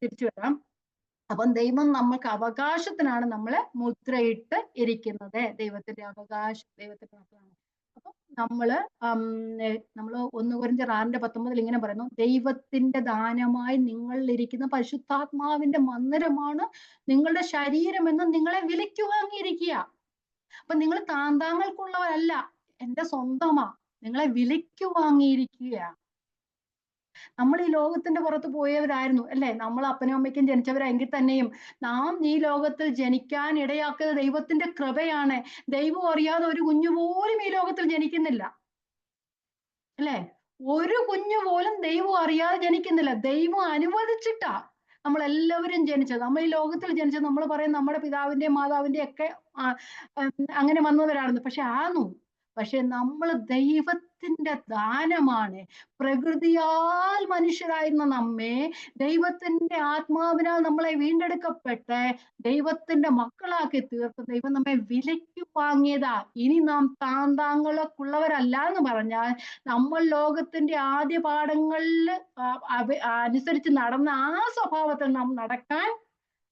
തിരിച്ചു വരാം. അപ്പം ദൈവം നമ്മൾക്ക് അവകാശത്തിനാണ് നമ്മളെ മുദ്രയിട്ട് ഇരിക്കുന്നത്. ദൈവത്തിന്റെ അവകാശം, ദൈവത്തിന്റെ മക്കളാണ്. അപ്പൊ നമ്മള് 1 കൊരിന്ത്യർ 6:19 ഇങ്ങനെ പറയുന്നു, ദൈവത്തിന്റെ ദാനമായി നിങ്ങളിൽ ഇരിക്കുന്ന പരിശുദ്ധാത്മാവിന്റെ മന്ദിരമാണ് നിങ്ങളുടെ ശരീരമെന്ന് നിങ്ങളെ വിലയ്ക്ക് വാങ്ങിയിരിക്കുക. അപ്പൊ നിങ്ങൾ താന്താങ്ങൾക്കുള്ളവരല്ല, എന്റെ സ്വന്തമാ, നിങ്ങളെ വിലയ്ക്ക് വാങ്ങിയിരിക്കുക. നമ്മൾ ഈ ലോകത്തിന്റെ പുറത്ത് പോയവരായിരുന്നു, അല്ലെ? നമ്മൾ അപ്പനും അമ്മയ്ക്കും ജനിച്ചവരെങ്കിൽ തന്നെയും നാം ഈ ലോകത്തിൽ ജനിക്കാൻ ഇടയാക്കിയത് ദൈവത്തിന്റെ കൃപയാണ്. ദൈവം അറിയാതെ ഒരു കുഞ്ഞു പോലും ഈ ലോകത്തിൽ ജനിക്കുന്നില്ല, അല്ലെ? ഒരു കുഞ്ഞു പോലും ദൈവം അറിയാതെ ജനിക്കുന്നില്ല. ദൈവം അനുവദിച്ചിട്ടാ നമ്മളെല്ലാവരും ജനിച്ചത്. നമ്മൾ ഈ ലോകത്തിൽ ജനിച്ചത്, നമ്മൾ പറയും നമ്മുടെ പിതാവിന്റെയും മാതാവിന്റെയും ഒക്കെ അങ്ങനെ വന്നവരാണെന്ന്. പക്ഷെ പക്ഷെ നമ്മൾ ദൈവത്തിന്റെ ദാനമാണ്. പ്രകൃതിയാൽ മനുഷ്യരായിരുന്ന നമ്മെ ദൈവത്തിന്റെ ആത്മാവിനാൽ നമ്മളെ വീണ്ടെടുക്കപ്പെട്ട് ദൈവത്തിന്റെ മക്കളാക്കി തീർത്ത് ദൈവം നമ്മെ വിലയ്ക്ക് വാങ്ങിയതാ. ഇനി നാം താന്താങ്ങളൊക്കെയുള്ളവരല്ല എന്ന് പറഞ്ഞാൽ നമ്മൾ ലോകത്തിന്റെ ആദ്യ പാഠങ്ങളിൽ അനുസരിച്ച് നടന്ന ആ സ്വഭാവത്തിൽ നാം നടക്കാൻ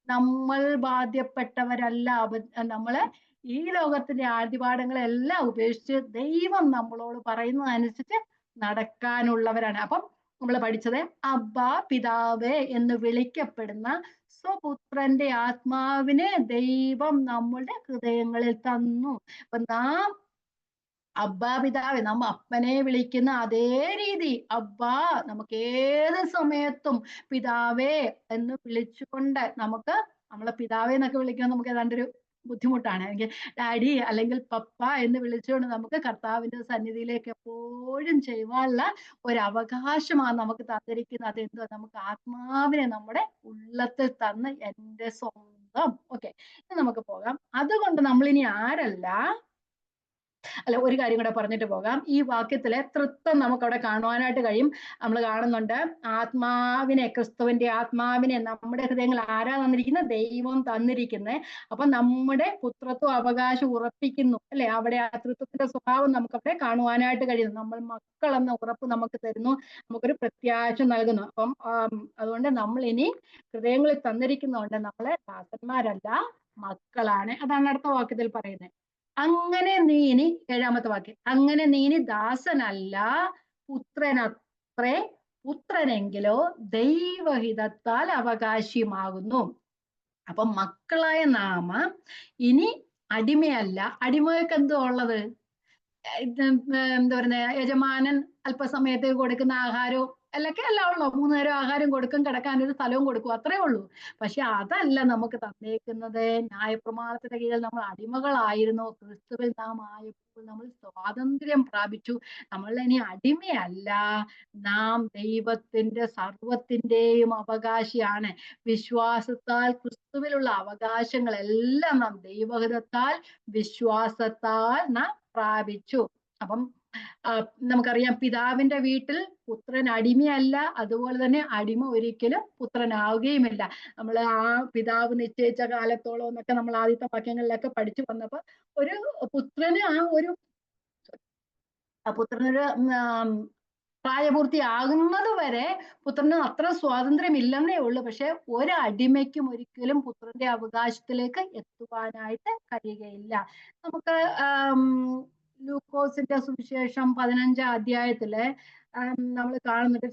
നമ്മൾ ബാധ്യപ്പെട്ടവരല്ല. നമ്മള് ഈ ലോകത്തിന്റെ ആദ്യപാഠങ്ങളെല്ലാം ഉപേക്ഷിച്ച് ദൈവം നമ്മളോട് പറയുന്നതനുസരിച്ച് നടക്കാനുള്ളവരാണ്. അപ്പം നമ്മൾ പഠിച്ചത് അബ്ബാ പിതാവേ എന്ന് വിളിക്കപ്പെടുന്ന സ്വപുത്രന്റെ ആത്മാവിനെ ദൈവം നമ്മളുടെ ഹൃദയങ്ങളിൽ തന്നു. അപ്പൊ നാം അബ്ബാ പിതാവേ, നമ്മ അപ്പനെ വിളിക്കുന്ന അതേ രീതി അബ്ബാ, നമുക്ക് ഏത് സമയത്തും പിതാവേ എന്ന് വിളിച്ചുകൊണ്ട് നമുക്ക് നമ്മളെ പിതാവേ എന്നൊക്കെ വിളിക്കാൻ നമുക്ക് ഏതാണ്ടൊരു ബുദ്ധിമുട്ടാണ്. അല്ലെങ്കിൽ ഡാഡി അല്ലെങ്കിൽ പപ്പ എന്ന് വിളിച്ചുകൊണ്ട് നമുക്ക് കർത്താവിന്റെ സന്നിധിയിലേക്ക് എപ്പോഴും ചെയ്യുവാനുള്ള ഒരു അവകാശമാണ് നമുക്ക് തന്നിരിക്കുന്നത്. അതെന്തോ നമുക്ക് ആത്മാവിനെ നമ്മുടെ ഉള്ളത്തിൽ തന്ന് എൻ്റെ സ്വന്തം. ഓക്കെ, ഇനി നമുക്ക് പോകാം. അതുകൊണ്ട് നമ്മളിനി ആരല്ല, അല്ല, ഒരു കാര്യം കൂടെ പറഞ്ഞിട്ട് പോകാം. ഈ വാക്യത്തിലെ തൃത്വം നമുക്ക് അവിടെ കാണുവാനായിട്ട് കഴിയും. നമ്മൾ കാണുന്നുണ്ട് ആത്മാവിനെ, ക്രിസ്തുവിന്റെ ആത്മാവിനെ നമ്മുടെ ഹൃദയങ്ങൾ ആരാ തന്നിരിക്കുന്നത്? ദൈവം തന്നിരിക്കുന്നത്. അപ്പൊ നമ്മുടെ പുത്രത്വ അവകാശം ഉറപ്പിക്കുന്നു അല്ലെ? അവിടെ ആ തൃത്വത്തിന്റെ സ്വഭാവം നമുക്ക് അവിടെ കാണുവാനായിട്ട് കഴിയുന്നു. നമ്മൾ മക്കൾ എന്ന ഉറപ്പ് നമുക്ക് തരുന്നു, നമുക്കൊരു പ്രത്യാശ നൽകുന്നു. അപ്പം അതുകൊണ്ട് നമ്മൾ ഇനി ഹൃദയങ്ങളിൽ തന്നിരിക്കുന്നതുകൊണ്ട് നമ്മളെ ദാസന്മാരല്ല, മക്കളാണ്. അതാണ് അടുത്ത വാക്യത്തിൽ പറയുന്നത്. അങ്ങനെ നീ ഇനി, ഏഴാമത്തെ വാക്യം, അങ്ങനെ നീ ഇനി ദാസനല്ല പുത്രനത്രേ, പുത്രനെങ്കിലോ ദൈവഹിതത്താൽ അവകാശിയുമാകുന്നു. അപ്പൊ മക്കളായ നാമ ഇനി അടിമയല്ല. അടിമയൊക്കെ എന്തോ ഉള്ളത്? എന്താ പറയുന്നത്, യജമാനൻ അല്പസമയത്തേക്ക് കൊടുക്കുന്ന ആഹാരവും എല്ലാം ഉള്ളൂ. 3 നേരം ആഹാരം കൊടുക്കും, കിടക്കാനൊരു സ്ഥലവും കൊടുക്കും, അത്രേ ഉള്ളൂ. പക്ഷെ അതല്ല നമുക്ക് തന്നേക്കുന്നത്. ന്യായപ്രമാണത്തിന്റെ കീഴിൽ നമ്മൾ അടിമകളായിരുന്നു. ക്രിസ്തുവിൽ നാം ആയപ്പോൾ നമ്മൾ സ്വാതന്ത്ര്യം പ്രാപിച്ചു. നമ്മൾ ഇനി അടിമയല്ല, നാം ദൈവത്തിന്റെ സർവത്തിന്റെയും അവകാശിയാണ്. വിശ്വാസത്താൽ ക്രിസ്തുവിലുള്ള അവകാശങ്ങളെല്ലാം നാം ദൈവഹിതത്താൽ വിശ്വാസത്താൽ നാം പ്രാപിച്ചു. അപ്പം നമുക്കറിയാം, പിതാവിന്റെ വീട്ടിൽ പുത്രൻ അടിമയല്ല, അതുപോലെ തന്നെ അടിമ ഒരിക്കലും പുത്രനാവുകയുമില്ല. നമ്മൾ ആ പിതാവ് നിശ്ചയിച്ച കാലത്തോളം എന്നൊക്കെ നമ്മൾ ആദ്യത്തെ വാക്യങ്ങളിലൊക്കെ പഠിച്ചു വന്നപ്പോ ഒരു പുത്രന് പുത്രനൊരു പ്രായപൂർത്തിയാകുന്നത് വരെ പുത്രന് അത്ര സ്വാതന്ത്ര്യം ഇല്ലെന്നേ ഉള്ളൂ. പക്ഷെ ഒരടിമയ്ക്കും ഒരിക്കലും പുത്രന്റെ അവകാശത്തിലേക്ക് എത്തുവാനായിട്ട് കഴിയുകയില്ല. നമുക്ക് ലൂക്കോസിന്റെ സുവിശേഷം 15-ാം അധ്യായത്തില് നമ്മൾ കാണുന്നുണ്ട്,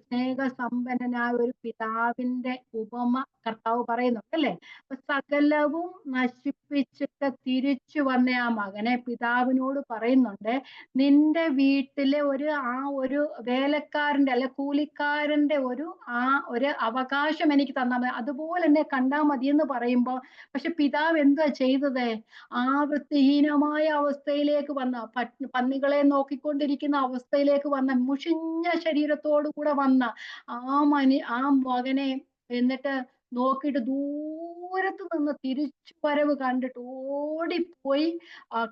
സ്നേഹസമ്പന്നനായ ഒരു പിതാവിന്റെ ഉപമ കർത്താവ് പറയുന്നുണ്ട് അല്ലെ? അപ്പൊ സകലവും നശിപ്പിച്ചിട്ട് തിരിച്ചു വന്ന ആ മകനെ പിതാവിനോട് പറയുന്നുണ്ട്, നിന്റെ വീട്ടിലെ ഒരു വേലക്കാരന്റെ അല്ലെ കൂലിക്കാരന്റെ ഒരു അവകാശം എനിക്ക് തന്നാൽ മതി, അതുപോലെ എന്നെ കണ്ടാൽ മതി എന്ന് പറയുമ്പോ, പക്ഷെ പിതാവ് എന്താ ചെയ്തത്? ആ വൃത്തിഹീനമായ അവസ്ഥയിലേക്ക് വന്ന, പന്നികളെ നോക്കിക്കൊണ്ടിരിക്കുന്ന അവസ്ഥയിലേക്ക് വന്ന, മുഷിഞ്ഞ ശരീരത്തോടു കൂടെ വന്ന ആ മകനെ എന്നിട്ട് നോക്കിയിട്ട് ദൂരത്ത് നിന്ന് തിരിച്ചു വരവ് കണ്ടിട്ട് ഓടിപ്പോയി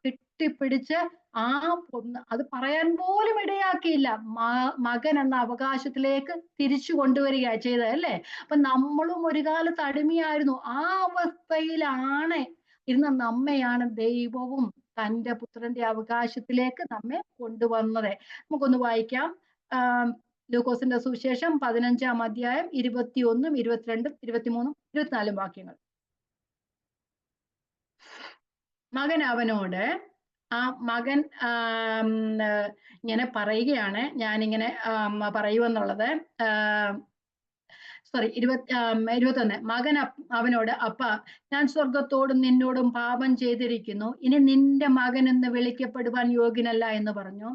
കെട്ടിപ്പിടിച്ച് അത് പറയാൻ പോലും ഇടയാക്കിയില്ല. മകൻ എന്ന അവകാശത്തിലേക്ക് തിരിച്ചു കൊണ്ടുവരിക ചെയ്തത് അല്ലേ? അപ്പൊ നമ്മളും ഒരു കാലത്ത് അടിമയായിരുന്നു. ആ അവസ്ഥയിലാണ് ഇരുന്ന നമ്മയാണ് ദൈവവും തന്റെ പുത്രന്റെ അവകാശത്തിലേക്ക് നമ്മെ കൊണ്ടുവന്നത്. നമുക്കൊന്ന് വായിക്കാം. ലൂക്കോസിന്റെ സുവിശേഷം 15-ാം അധ്യായം 21, 22, 23, 24 വാക്യങ്ങൾ. മകൻ അവനോട്, ആ മകൻ ഇങ്ങനെ പറയുകയാണ്, ഞാനിങ്ങനെ പറയുമെന്നുള്ളത്. 21. മകൻ അവനോട്, അപ്പ ഞാൻ സ്വർഗത്തോടും നിന്നോടും പാപം ചെയ്തിരിക്കുന്നു, ഇനി നിന്റെ മകൻ എന്ന് വിളിക്കപ്പെടുവാൻ യോഗ്യനല്ല എന്ന് പറഞ്ഞു.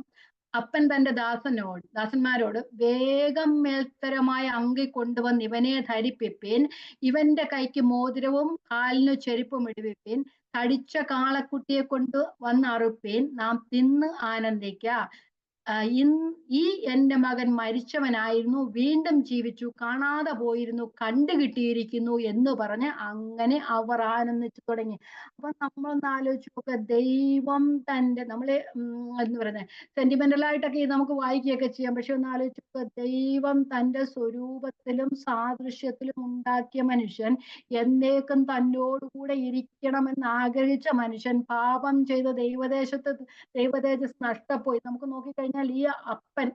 അപ്പൻ തന്റെ ദാസന്മാരോട്, വേഗം മേൽത്തരമായ അങ്കി കൊണ്ടുവന്ന് ഇവനെ ധരിപ്പിപ്പിൻ, ഇവന്റെ കൈക്ക് മോതിരവും കാലിനു ചെരുപ്പും ഇടുവിപ്പിൻ, തടിച്ച കാളക്കുട്ടിയെ കൊണ്ട് വന്ന് അറുപ്പീൻ, നാം തിന്ന് ആനന്ദിക്ക. ഈ എന്റെ മകൻ മരിച്ചവനായിരുന്നു, വീണ്ടും ജീവിച്ചു, കാണാതെ പോയിരുന്നു, കണ്ടു കിട്ടിയിരിക്കുന്നു എന്ന് പറഞ്ഞ് അങ്ങനെ അവർ ആനന്ദിച്ചു തുടങ്ങി. അപ്പൊ നമ്മളൊന്ന് ആലോചിച്ച് നോക്കുക, ദൈവം തന്റെ നമ്മളെ എന്ന് പറയുന്നത് സെന്റിമെന്റൽ ആയിട്ടൊക്കെ നമുക്ക് വായിക്കുകയൊക്കെ ചെയ്യാം. പക്ഷെ ഒന്ന് ആലോചിച്ച് നോക്കുക, ദൈവം തന്റെ സ്വരൂപത്തിലും സാദൃശ്യത്തിലും ഉണ്ടാക്കിയ മനുഷ്യൻ, എന്നേക്കും തന്നോടുകൂടെ ഇരിക്കണമെന്ന് ആഗ്രഹിച്ച മനുഷ്യൻ പാപം ചെയ്ത ദൈവതേജസ് നഷ്ടപ്പോയി. നമുക്ക് നോക്കിക്കഴിഞ്ഞാൽ ഈ അപ്പൻ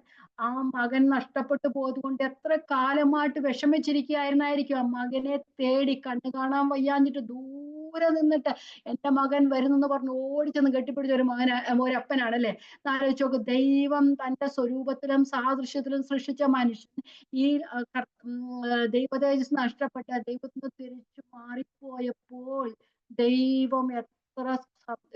ആ മകൻ നഷ്ടപ്പെട്ടു പോയത് കൊണ്ട് എത്ര കാലമായിട്ട് വിഷമിച്ചിരിക്കുകയായിരുന്നായിരിക്കും. ആ മകനെ തേടി കണ്ണു കാണാൻ വയ്യാഞ്ഞിട്ട് ദൂരെ നിന്നിട്ട് എന്റെ മകൻ വരുന്നെന്ന് പറഞ്ഞ് ഓടിച്ചെന്ന് കെട്ടിപ്പിടിച്ച ഒരു അപ്പനാണ് അല്ലെ. ആലോചിച്ച് നോക്ക്, ദൈവം തന്റെ സ്വരൂപത്തിലും സാദൃശ്യത്തിലും സൃഷ്ടിച്ച മനുഷ്യൻ ഈ ദൈവതേജസ് നഷ്ടപ്പെട്ട ദൈവത്തിന് തിരിച്ചു മാറിപ്പോയപ്പോൾ ദൈവം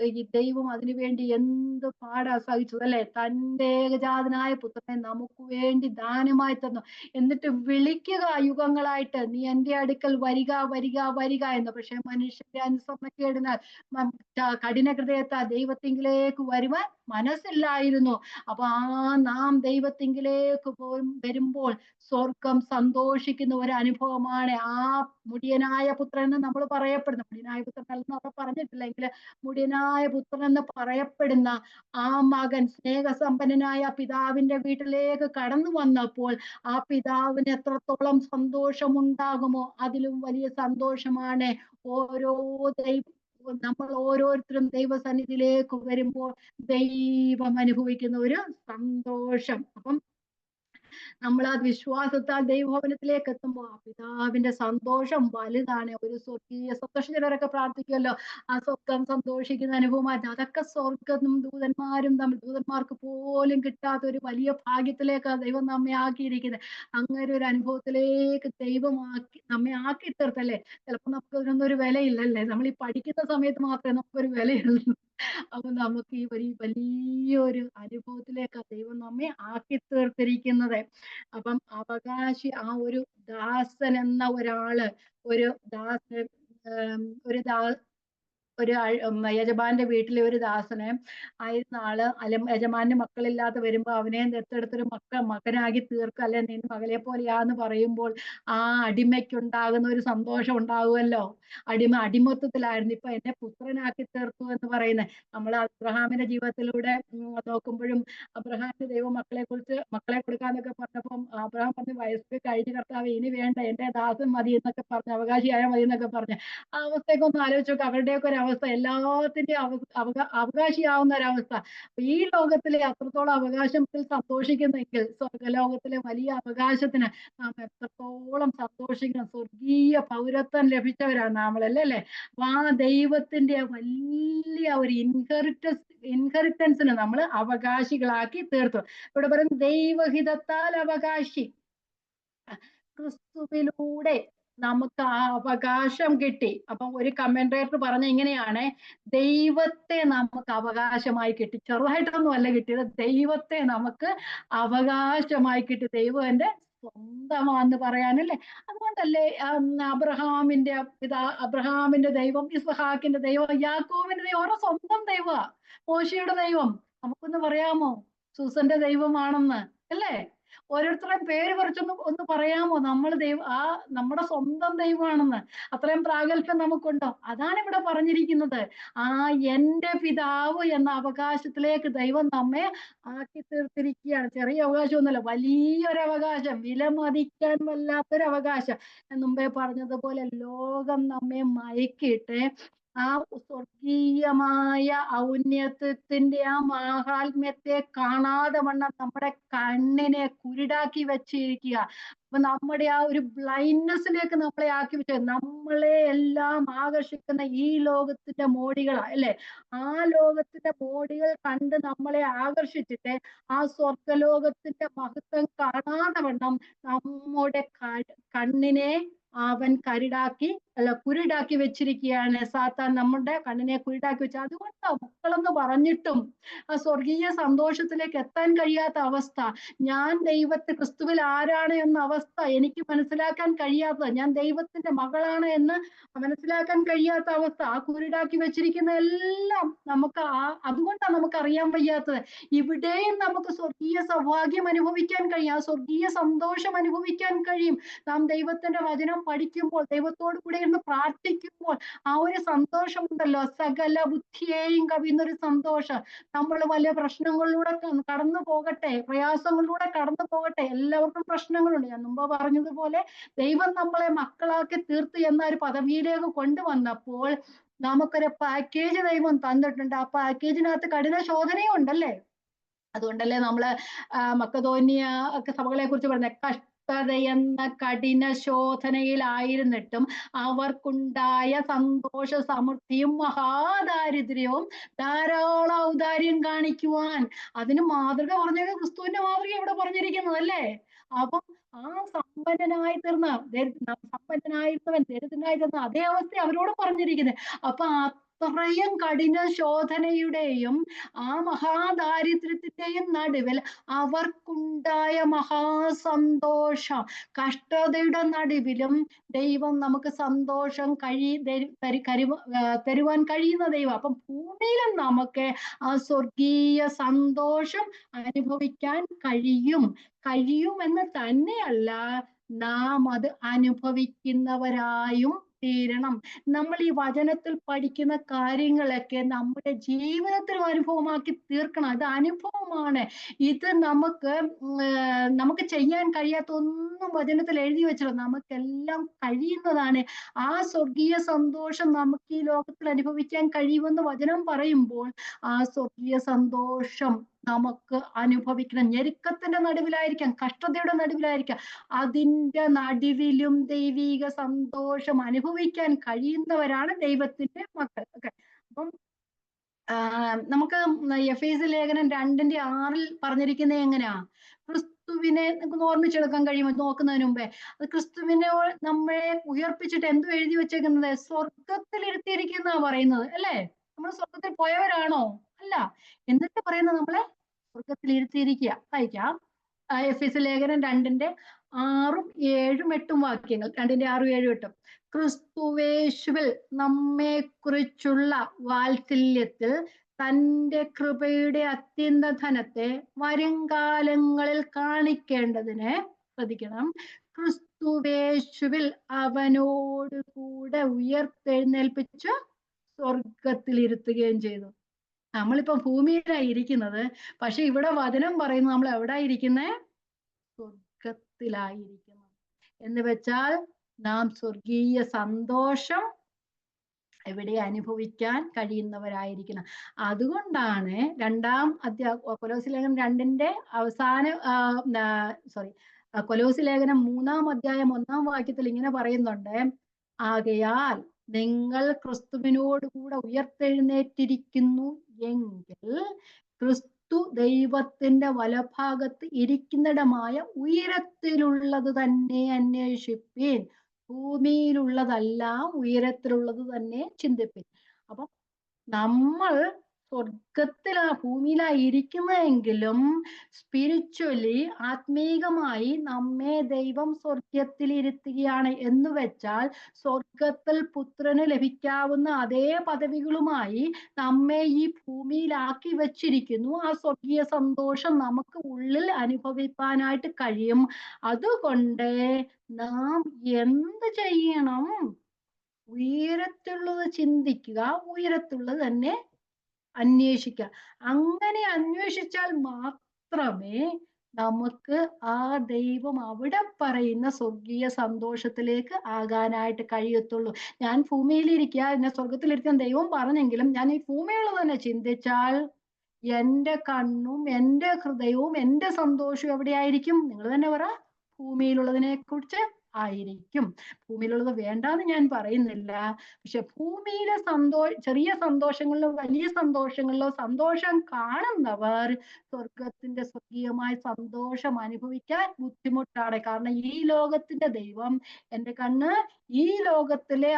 ഈ ദൈവം അതിനുവേണ്ടി എന്ത് പാടാ സഹിച്ചത് അല്ലെ. തന്റെ ഏകജാതനായ പുത്രനെ നമുക്ക് വേണ്ടി ദാനമായി തന്നു. എന്നിട്ട് വിളിക്കുക യുഗങ്ങളായിട്ട്, നീ എന്റെ അടുക്കൽ വരിക വരിക വരിക എന്ന്. പക്ഷെ മനുഷ്യന്റെ അനുസരണക്കേടിനാൽ കഠിന ഹൃദയത്താൽ ദൈവത്തിങ്കിലേക്ക് വരുവാൻ മനസ്സില്ലായിരുന്നു. അപ്പൊ നാം ദൈവത്തിങ്കിലേക്ക് വരുമ്പോൾ സ്വർഗം സന്തോഷിക്കുന്ന ഒരു അനുഭവമാണ്. ആ മുടിയനായ പുത്രൻ എന്ന് നമ്മൾ പറയപ്പെടുന്നു, മുടിയനായ പുത്രൻ അല്ലെന്ന് അവിടെ പറഞ്ഞിട്ടില്ലെങ്കിൽ മുടിയനായ പുത്രൻ എന്ന് പറയപ്പെടുന്ന ആ മകൻ സ്നേഹസമ്പന്നനായ പിതാവിന്റെ വീട്ടിലേക്ക് കടന്നു വന്നപ്പോൾ ആ പിതാവിന് എത്രത്തോളം സന്തോഷമുണ്ടാകുമോ അതിലും വലിയ സന്തോഷമാണ് ഓരോ നമ്മൾ ഓരോരുത്തരും ദൈവസന്നിധിയിലേക്ക് വരുമ്പോൾ ദൈവം അനുഭവിക്കുന്ന ഒരു സന്തോഷം. അപ്പം നമ്മൾ ആ വിശ്വാസത്താൽ ദൈവഭവനത്തിലേക്ക് എത്തുമ്പോൾ ആ പിതാവിന്റെ സന്തോഷം വലുതാണ്. ഒരു സ്വർഗീയ സന്തോഷം. ചിലരൊക്കെ പ്രാർത്ഥിക്കുമല്ലോ, ആ സ്വർഗം സന്തോഷിക്കുന്ന അനുഭവമായിട്ട്. അതൊക്കെ സ്വർഗം ദൂതന്മാരും ദൂതന്മാർക്ക് പോലും കിട്ടാത്ത ഒരു വലിയ ഭാഗ്യത്തിലേക്കാണ് ദൈവം നമ്മെ ആക്കിയിരിക്കുന്നത്. അങ്ങനെ ഒരു അനുഭവത്തിലേക്ക് നമ്മെ ആക്കി തീർത്തല്ലേ. ചിലപ്പോൾ നമുക്ക് ഇതിനൊന്നും ഒരു വിലയില്ലല്ലേ. നമ്മൾ ഈ പഠിക്കുന്ന സമയത്ത് മാത്രമേ നമുക്കൊരു വിലയുള്ളൂ. അപ്പൊ നമുക്ക് ഈ വലിയൊരു അനുഭവത്തിലേക്ക് ദൈവം നമ്മെ ആക്കി തീർത്തിരിക്കുന്നത്. അപ്പം അവകാശി ആ ഒരു ദാസൻ എന്ന ഒരാള്, ഒരു ദാസൻ ഒരു യജമാന്റെ വീട്ടിലെ ഒരു ദാസനെ ആയിരുന്ന ആള് യജമാന്റെ മക്കളില്ലാതെ വരുമ്പോ അവനെ ദത്തെടുത്തൊരു മകനാക്കി തീർക്കുക, അല്ലെ നിന്റെ മകളെ പോലെയാന്ന് പറയുമ്പോൾ ആ അടിമയ്ക്കുണ്ടാകുന്ന ഒരു സന്തോഷം ഉണ്ടാവുമല്ലോ. അടിമത്വത്തിലായിരുന്നു, ഇപ്പൊ എന്നെ പുത്രനാക്കി തീർത്തു എന്ന് പറയുന്നത്. നമ്മൾ അബ്രഹാമിന്റെ ജീവിതത്തിലൂടെ നോക്കുമ്പോഴും അബ്രഹാമിന്റെ ദൈവം മക്കളെ കൊടുക്കാന്നൊക്കെ പറഞ്ഞപ്പം അബ്രഹാം പറഞ്ഞ് വയസ്സ് കഴിഞ്ഞ കർത്താവ് ഇനി വേണ്ട, എന്റെ ദാസൻ മതി എന്നൊക്കെ പറഞ്ഞു, അവകാശിയായ മതി എന്നൊക്കെ പറഞ്ഞു. ആ അവസ്ഥയൊക്കെ ഒന്ന് ആലോചിച്ച് നോക്കുക. അവരുടെയൊക്കെ ഒരു അവസ്ഥ, എല്ലാത്തിന്റെ അവകാശിയാവുന്ന ഒരവസ്ഥ. ഈ ലോകത്തിലെ അത്രത്തോളം അവകാശത്തിൽ സന്തോഷിക്കുന്നെങ്കിൽ സ്വർഗലോകത്തിലെ വലിയ അവകാശത്തിന് നാം എത്രത്തോളം സന്തോഷിക്കണം. സ്വർഗീയ പൗരത്വം ലഭിച്ചവരാണ് നമ്മളല്ലേ അല്ലെ. അപ്പൊ ആ ദൈവത്തിന്റെ വലിയ ഒരു ഇൻഹെറിറ്റൻസിന് നമ്മൾ അവകാശികളാക്കി തീർത്തു. ഇവിടെ പറയുന്ന ദൈവഹിതത്താൽ അവകാശി. ക്രിസ്തുവിലൂടെ നമുക്ക് ആ അവകാശം കിട്ടി. അപ്പം ഒരു കമന്റേറ്റർ പറഞ്ഞ ഇങ്ങനെയാണ്, ദൈവത്തെ നമുക്ക് അവകാശമായി കിട്ടി. ചെറുതായിട്ടൊന്നും അല്ല കിട്ടിയത്, ദൈവത്തെ നമുക്ക് അവകാശമായി കിട്ടി. ദൈവം എന്റെ സ്വന്തമാന്ന് പറയാനല്ലേ. അതുകൊണ്ടല്ലേ അബ്രഹാമിന്റെ ദൈവം, ഇസ്ഹാക്കിന്റെ ദൈവം, യാക്കോബിന്റെ ദൈവം ഓരോ സ്വന്തം ദൈവമാ. മോശയുടെ ദൈവം നമുക്കൊന്ന് പറയാമോ സൂസന്റെ ദൈവമാണെന്ന് അല്ലേ. ഓരോരുത്തരുടെയും പേര് ഒന്ന് പറയാമോ, നമ്മൾ നമ്മുടെ സ്വന്തം ദൈവമാണെന്ന്. അത്രയും പ്രാഗൽഭ്യം നമുക്കുണ്ടോ? അതാണ് ഇവിടെ പറഞ്ഞിരിക്കുന്നത്. ആ എന്റെ പിതാവ് എന്ന അവകാശത്തിലേക്ക് ദൈവം നമ്മെ ആക്കി തീർത്തിരിക്കുകയാണ്. ചെറിയ അവകാശമൊന്നുമല്ല, വലിയൊരു അവകാശം, വിലമതിക്കാൻ വല്ലാത്തൊരു അവകാശം. മുമ്പേ പറഞ്ഞതുപോലെ ലോകം നമ്മെ മയക്കിയിട്ട് ആ സ്വർഗീയമായ ഔന്നത്യത്തിന്റെ ആ മാഹാത്മ്യത്തെ കാണാതെ വണ്ണം നമ്മുടെ കണ്ണിനെ കുരുടാക്കി വെച്ചിരിക്കുക. അപ്പൊ നമ്മുടെ ആ ഒരു ബ്ലൈൻഡ്നെസ്സിലേക്ക് നമ്മളെ ആക്കി വെച്ചത്, നമ്മളെ എല്ലാം ആകർഷിക്കുന്ന ഈ ലോകത്തിന്റെ മോടികളാ അല്ലെ. ആ ലോകത്തിന്റെ മോടികൾ കണ്ട് നമ്മളെ ആകർഷിച്ചിട്ട് ആ സ്വർഗലോകത്തിന്റെ മഹത്വം കാണാതെ വണ്ണം നമ്മുടെ കണ്ണിനെ അവൻ കുരുടാക്കി വെച്ചിരിക്കുകയാണ്. സാത്താൻ നമ്മുടെ കണ്ണിനെ കുരുടാക്കി വെച്ചു. അതുകൊണ്ട് മക്കളെന്ന് പറഞ്ഞിട്ടും ആ സ്വർഗീയ സന്തോഷത്തിലേക്ക് എത്താൻ കഴിയാത്ത അവസ്ഥ, ഞാൻ ക്രിസ്തുവിൽ ആരാണ് എന്ന അവസ്ഥ എനിക്ക് മനസ്സിലാക്കാൻ കഴിയാത്ത, ഞാൻ ദൈവത്തിന്റെ മകളാണ് എന്ന് മനസ്സിലാക്കാൻ കഴിയാത്ത അവസ്ഥ, ആ കുരുടാക്കി വെച്ചിരിക്കുന്ന എല്ലാം നമുക്ക് അതുകൊണ്ടാണ് നമുക്ക് അറിയാൻ വയ്യാത്തത്. ഇവിടെയും നമുക്ക് സ്വർഗീയ സൗഭാഗ്യം അനുഭവിക്കാൻ കഴിയും, ആ സ്വർഗീയ സന്തോഷം അനുഭവിക്കാൻ കഴിയും. നാം ദൈവത്തിന്റെ വചനം പഠിക്കുമ്പോൾ, ദൈവത്തോട് കൂടെ ഇരുന്ന് പ്രാർത്ഥിക്കുമ്പോൾ ആ ഒരു സന്തോഷം ഉണ്ടല്ലോ, സകല ബുദ്ധിയെയും കവിയുന്നൊരു സന്തോഷം. നമ്മൾ വലിയ പ്രശ്നങ്ങളിലൂടെ കടന്നു പോകട്ടെ, പ്രയാസങ്ങളിലൂടെ കടന്നു പോകട്ടെ, എല്ലാവർക്കും പ്രശ്നങ്ങളുണ്ട്. ഞാൻ മുമ്പ് പറഞ്ഞതുപോലെ ദൈവം നമ്മളെ മക്കളാക്കി തീർത്ത് എന്ന ഒരു പദവിയിലേക്ക് കൊണ്ടുവന്നപ്പോൾ നമുക്കൊരു പാക്കേജ് ദൈവം തന്നിട്ടുണ്ട്. ആ പാക്കേജിനകത്ത് കഠിന ശോധനയും ഉണ്ടല്ലേ. അതുകൊണ്ടല്ലേ നമ്മള് മക്കതോന്യ ഒക്കെ സഭകളെ കുറിച്ച് പറഞ്ഞ കഷ്ടതയെന്ന കഠിന ശോധനയിലായിരുന്നിട്ടും അവർക്കുണ്ടായ സന്തോഷ സമൃദ്ധിയും മഹാദാരിദ്ര്യവും ധാരാളം ഔദാര്യം കാണിക്കുവാൻ അതിന് മാതൃക പറഞ്ഞത് ക്രിസ്തുവിന്റെ മാതൃക ഇവിടെ പറഞ്ഞിരിക്കുന്നത് അല്ലേ. അപ്പം ആ സമ്പന്നനായിരുന്നവൻ ദരിദ്രനായി തീർന്ന അതേ അവസ്ഥ അവരോട് പറഞ്ഞിരിക്കുന്നത്. അപ്പൊ അത്രയും കഠിന ശോധനയുടെയും ആ മഹാദാരിദ്ര്യത്തിന്റെയും നടുവിൽ അവർക്കുണ്ടായ മഹാസന്തോഷം, കഷ്ടതയുടെ നടുവിലും ദൈവം നമുക്ക് സന്തോഷം തരുവാൻ കഴിയുന്ന ദൈവം. അപ്പം ഭൂമിയിലും നമുക്ക് ആ സ്വർഗീയ സന്തോഷം അനുഭവിക്കാൻ കഴിയുമെന്ന് തന്നെയല്ല, നാം അത് അനുഭവിക്കുന്നവരായും തീരണം. നമ്മൾ ഈ വചനത്തിൽ പഠിക്കുന്ന കാര്യങ്ങളൊക്കെ നമ്മുടെ ജീവിതത്തിൽ അനുഭവമാക്കി തീർക്കണം. അത് അനുഭവമാണ്. ഇത് നമുക്ക് ചെയ്യാൻ കഴിയാത്ത ഒന്നും വചനത്തിൽ എഴുതി വെച്ചല്ലോ, നമുക്കെല്ലാം കഴിയുന്നതാണ്. ആ സ്വർഗീയ സന്തോഷം നമുക്ക് ഈ ലോകത്തിൽ അനുഭവിക്കാൻ കഴിയുമെന്ന് വചനം പറയുമ്പോൾ ആ സ്വർഗീയ സന്തോഷം നമുക്ക് അനുഭവിക്കണം. ഞെരുക്കത്തിന്റെ നടുവിലായിരിക്കാം, കഷ്ടതയുടെ നടുവിലായിരിക്കാം, അതിന്റെ നടുവിലും ദൈവിക സന്തോഷം അനുഭവിക്കാൻ കഴിയുന്നവരാണ് ദൈവത്തിന്റെ മക്കൾ. ഓക്കെ, അപ്പം നമുക്ക് എഫേസ്യ ലേഖനം 2:6 പറഞ്ഞിരിക്കുന്നത് എങ്ങനെയാ? ക്രിസ്തുവിനെ നമുക്ക് ഓർമ്മിച്ചെടുക്കാൻ കഴിയുമോ നോക്കുന്നതിന് മുമ്പേ? അത് ക്രിസ്തുവിനെ നമ്മളെ ഉയർപ്പിച്ചിട്ട് എന്തോ എഴുതി വെച്ചേക്കുന്നത്? സ്വർഗത്തിൽ ഇരുത്തിയിരിക്കുന്ന പറയുന്നത് അല്ലേ. നമ്മൾ സ്വർഗത്തിൽ പോയവരാണോ? അല്ല. എന്നിട്ട് പറയുന്നത് നമ്മളെ സ്വർഗത്തിൽ ഇരുത്തിയിരിക്കുക. വായിക്കാം, എഫേസ്യ ലേഖനം 2:6-7-8 വാക്യങ്ങൾ. 2:6-7-8. ക്രിസ്തുവേശുവിൽ നമ്മെ കുറിച്ചുള്ള വാത്സല്യത്തിൽ തന്റെ കൃപയുടെ അത്യന്ത ധനത്തെ വരുംകാലങ്ങളിൽ കാണിക്കേണ്ടതിന്, ശ്രദ്ധിക്കണം, ക്രിസ്തുവേശുവിൽ അവനോട് കൂടെ ഉയർത്തെഴുന്നേൽപ്പിച്ച് സ്വർഗത്തിൽ ഇരുത്തുകയും ചെയ്തു. നമ്മളിപ്പോ ഭൂമിയിലാണ് ഇരിക്കുന്നത്, പക്ഷെ ഇവിടെ വചനം പറയുന്നത് നമ്മൾ എവിടെ ഇരിക്കുന്നേ? സ്വർഗത്തിലായിരിക്കുന്നത്. എന്ന് വെച്ചാൽ നാം സ്വർഗീയ സന്തോഷം ഇവിടെ അനുഭവിക്കാൻ കഴിയുന്നവരായിരിക്കണം. അതുകൊണ്ടാണ് കൊലോസ്യ ലേഖനം 2 അവസാന കൊലോസ്യ ലേഖനം 3-1 ഇങ്ങനെ പറയുന്നുണ്ട്, ആകയാൽ നിങ്ങൾ ക്രിസ്തുവിനോട് കൂടെ ഉയർത്തെഴുന്നേറ്റിരിക്കുന്നു എങ്കിൽ ക്രിസ്തു ദൈവത്തിന്റെ വലഭാഗത്ത് ഇരിക്കുന്നിടമായ ഉയരത്തിലുള്ളത് തന്നെ അന്വേഷിപ്പീൻ, ഭൂമിയിലുള്ളതല്ല ഉയരത്തിലുള്ളത് തന്നെ ചിന്തിപ്പിൻ. അപ്പം നമ്മൾ ഭൂമിയിലായിരിക്കുന്നതെങ്കിലും സ്പിരിച്വലി, ആത്മീകമായി നമ്മെ ദൈവം സ്വർഗത്തിൽ ഇരുത്തുകയാണ് എന്ന് വെച്ചാൽ സ്വർഗത്തിൽ പുത്രന് ലഭിക്കാവുന്ന അതേ പദവികളുമായി നമ്മെ ഈ ഭൂമിയിലാക്കി വെച്ചിരിക്കുന്നു. ആ സ്വർഗീയ സന്തോഷം നമുക്ക് ഉള്ളിൽ അനുഭവിക്കാനായിട്ട് കഴിയും. അതുകൊണ്ട് നാം എന്ത് ചെയ്യണം? ഉയരത്തുള്ളത് ചിന്തിക്കുക, ഉയരത്തുള്ളത് തന്നെ അന്വേഷിക്കുക. അങ്ങനെ അന്വേഷിച്ചാൽ മാത്രമേ നമുക്ക് ആ ദൈവം അവിടെ പറയുന്ന സ്വർഗീയ സന്തോഷത്തിലേക്ക് ആകാനായിട്ട് കഴിയത്തുള്ളൂ. ഞാൻ ഭൂമിയിലിരിക്കുക, എന്നെ സ്വർഗത്തിലിരിക്കാൻ ദൈവം പറഞ്ഞെങ്കിലും ഞാൻ ഈ ഭൂമിയുള്ളത് തന്നെ ചിന്തിച്ചാൽ എൻ്റെ കണ്ണും എൻ്റെ ഹൃദയവും എൻ്റെ സന്തോഷവും എവിടെയായിരിക്കും? നിങ്ങൾ തന്നെ പറ. ഭൂമിയിലുള്ളതിനെ കുറിച്ച് ആയിരിക്കും. ഭൂമിയിലുള്ളത് വേണ്ടാന്ന് ഞാൻ പറയുന്നില്ല. പക്ഷെ ഭൂമിയിലെ ചെറിയ സന്തോഷങ്ങളിലോ വലിയ സന്തോഷങ്ങളിലോ സന്തോഷം കാണുന്നവർ സ്വർഗത്തിന്റെ സ്വർഗീയമായ സന്തോഷം അനുഭവിക്കാൻ ബുദ്ധിമുട്ടാണ്. കാരണം ഈ ലോകത്തിന്റെ ദൈവം എൻ്റെ കണ്ണ് ഈ ലോകത്തിലെ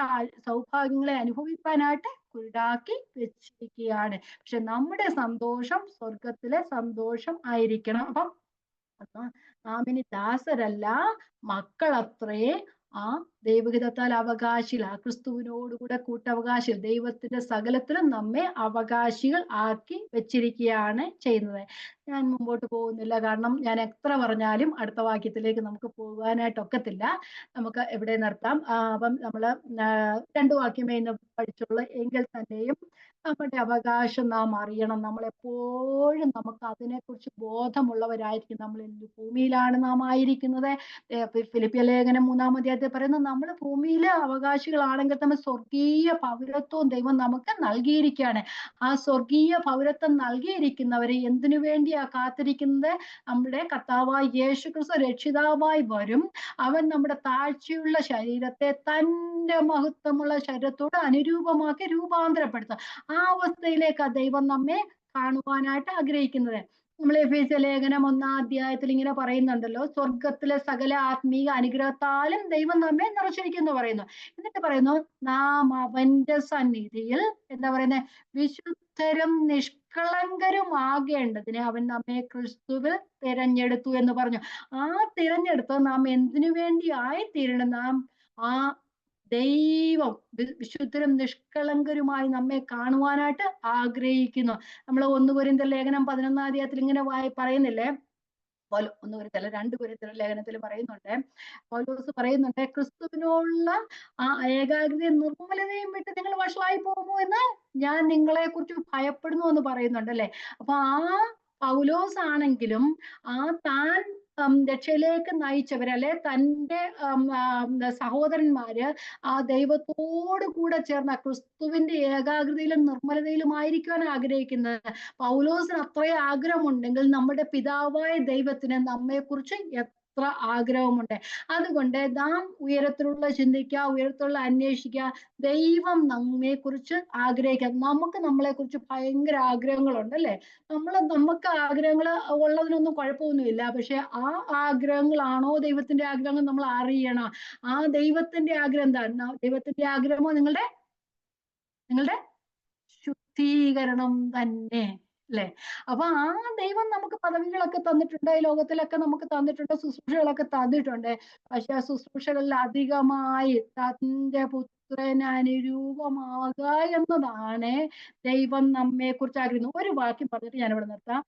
സൗഭാഗ്യങ്ങളെ അനുഭവിക്കാനായിട്ട് കുരുടാക്കി വെച്ചിരിക്കുകയാണ്. പക്ഷെ നമ്മുടെ സന്തോഷം സ്വർഗത്തിലെ സന്തോഷം ആയിരിക്കണം. അപ്പം നാം ഇനി ദാസരല്ല, മക്കളത്രേ. ആ ദൈവഹിതത്താൽ അവകാശികൾ, ആ ക്രിസ്തുവിനോടുകൂടെ കൂട്ടവകാശികൾ, ദൈവത്തിന്റെ സകലത്തിലും നമ്മെ അവകാശികൾ ആക്കി വെച്ചിരിക്കുകയാണ് ചെയ്യുന്നത്. ഞാൻ മുമ്പോട്ട് പോകുന്നില്ല, കാരണം ഞാൻ എത്ര പറഞ്ഞാലും അടുത്ത വാക്യത്തിലേക്ക് നമുക്ക് പോകാനായിട്ട് ഒക്കത്തില്ല. നമുക്ക് എവിടെ നിർത്താം. അപ്പം നമ്മള് 2 വാക്യമേ ഇന്ന് പഠിച്ചുള്ളൂ. എങ്കിൽ തന്നെയും നമ്മുടെ അവകാശം നാം അറിയണം. നമ്മൾ എപ്പോഴും നമുക്ക് അതിനെക്കുറിച്ച് ബോധമുള്ളവരായിരിക്കും. നമ്മൾ എന്ത് ഭൂമിയിലാണ് നാം ആയിരിക്കുന്നത്. ഫിലിപ്പിയ ലേഖനം 3-ാം അധ്യായത്തിൽ പറയുന്നത് നമ്മൾ ഭൂമിയിലെ അവകാശികളാണെങ്കിൽ നമ്മൾ സ്വർഗീയ പൗരത്വവും ദൈവം നമുക്ക് നൽകിയിരിക്കുകയാണ്. ആ സ്വർഗീയ പൗരത്വം നൽകിയിരിക്കുന്നവരെ എന്തിനു വേണ്ടിയാ കാത്തിരിക്കുന്നത്? നമ്മുടെ കർത്താവായ യേശുക്രിസ്തു രക്ഷിതാവായി വരും. അവൻ നമ്മുടെ താഴ്ചയുള്ള ശരീരത്തെ തന്റെ മഹത്വമുള്ള ശരീരത്തോട് അനുരൂപമാക്കി രൂപാന്തരപ്പെടുത്തും. ആ അവസ്ഥയിലേക്ക് ദൈവം നമ്മെ കാണുവാനായിട്ട് ആഗ്രഹിക്കുന്നത്. നമ്മൾ എഫേസ്യ ലേഖനം 1-ാം അധ്യായത്തിൽ ഇങ്ങനെ പറയുന്നുണ്ടല്ലോ, സ്വർഗത്തിലെ സകല ആത്മീയ അനുഗ്രഹത്താലും ദൈവം നമ്മെ നിറച്ചിരിക്കുന്നു പറയുന്നു. എന്നിട്ട് പറയുന്നു, നാം അവന്റെ സന്നിധിയിൽ എന്താ പറയുന്നത്, വിശുദ്ധരും നിഷ്കളങ്കരും ആകേണ്ടതിന് അവൻ നമ്മെ ക്രിസ്തുവിൽ തിരഞ്ഞെടുത്തു എന്ന് പറഞ്ഞു. ആ തിരഞ്ഞെടുത്ത് നാം എന്തിനു വേണ്ടി ആയിത്തീരണം? നാം ആ ദൈവം വിശുദ്ധരും നിഷ്കളങ്കരുമായി നമ്മെ കാണുവാനായിട്ട് ആഗ്രഹിക്കുന്നു. നമ്മൾ 1 കൊരിന്ത്യർ ലേഖനം 11-ാം അധ്യായത്തിൽ ഇങ്ങനെ പറയുന്നില്ലേ, 1 കൊരിന്ത്യർ 2 കൊരിന്ത്യർ ലേഖനത്തിൽ പറയുന്നുണ്ട്, പൗലോസ് പറയുന്നുണ്ട്, ക്രിസ്തുവിനുള്ള ആ ഏകാഗ്രതയും നിർമ്മലതയും വിട്ട് നിങ്ങൾ വഷളായി പോകുമോ എന്ന് ഞാൻ നിങ്ങളെ കുറിച്ച് ഭയപ്പെടുന്നു എന്ന് പറയുന്നുണ്ട് അല്ലെ. അപ്പൊ ആ പൗലോസ് ആണെങ്കിലും ആ താൻ രക്ഷയിലേക്ക് നയിച്ചവര്, അല്ലെ തൻ്റെ സഹോദരന്മാര് ആ ദൈവത്തോട് കൂടെ ചേർന്ന ക്രിസ്തുവിന്റെ ഏകാഗ്രതയിലും നിർമ്മലതയിലും ആയിരിക്കുവാൻ ആഗ്രഹിക്കുന്നത്. പൗലോസിന് അത്രയും ആഗ്രഹമുണ്ടെങ്കിൽ നമ്മുടെ പിതാവായ ദൈവത്തിന് നമ്മെക്കുറിച്ച് എത്ര ആഗ്രഹമുണ്ട്. അതുകൊണ്ട് നാം ഉയരത്തിലുള്ള ചിന്തിക്കുക, ഉയരത്തിലുള്ള അന്വേഷിക്കുക, ദൈവം നമ്മെ കുറിച്ച് ആഗ്രഹിക്കുക. നമുക്ക് നമ്മളെ കുറിച്ച് ഭയങ്കര ആഗ്രഹങ്ങളുണ്ട് അല്ലെ. നമുക്ക് ആഗ്രഹങ്ങൾ ഉള്ളതിനൊന്നും കുഴപ്പമൊന്നുമില്ല. പക്ഷെ ആ ആഗ്രഹങ്ങളാണോ ദൈവത്തിന്റെ ആഗ്രഹങ്ങൾ നമ്മൾ അറിയണം. ആ ദൈവത്തിന്റെ ആഗ്രഹം എന്താണ്? ദൈവത്തിന്റെ ആഗ്രഹമോ നിങ്ങളുടെ ശുദ്ധീകരണം തന്നെ അല്ലെ. അപ്പൊ ആ ദൈവം നമുക്ക് പദവികളൊക്കെ തന്നിട്ടുണ്ട്, ഈ ലോകത്തിലൊക്കെ നമുക്ക് തന്നിട്ടുണ്ട്, ശുശ്രൂഷകളൊക്കെ തന്നിട്ടുണ്ട്. പക്ഷെ ആ ശുശ്രൂഷകളിൽ അധികമായി തന്റെ പുത്രന് അനുരൂപമാകുക എന്നതാണ് ദൈവം നമ്മെ കുറിച്ച് ആഗ്രഹിക്കുന്നത്. ഒരു വാക്യം പറഞ്ഞിട്ട് ഞാനിവിടെ നിർത്താം.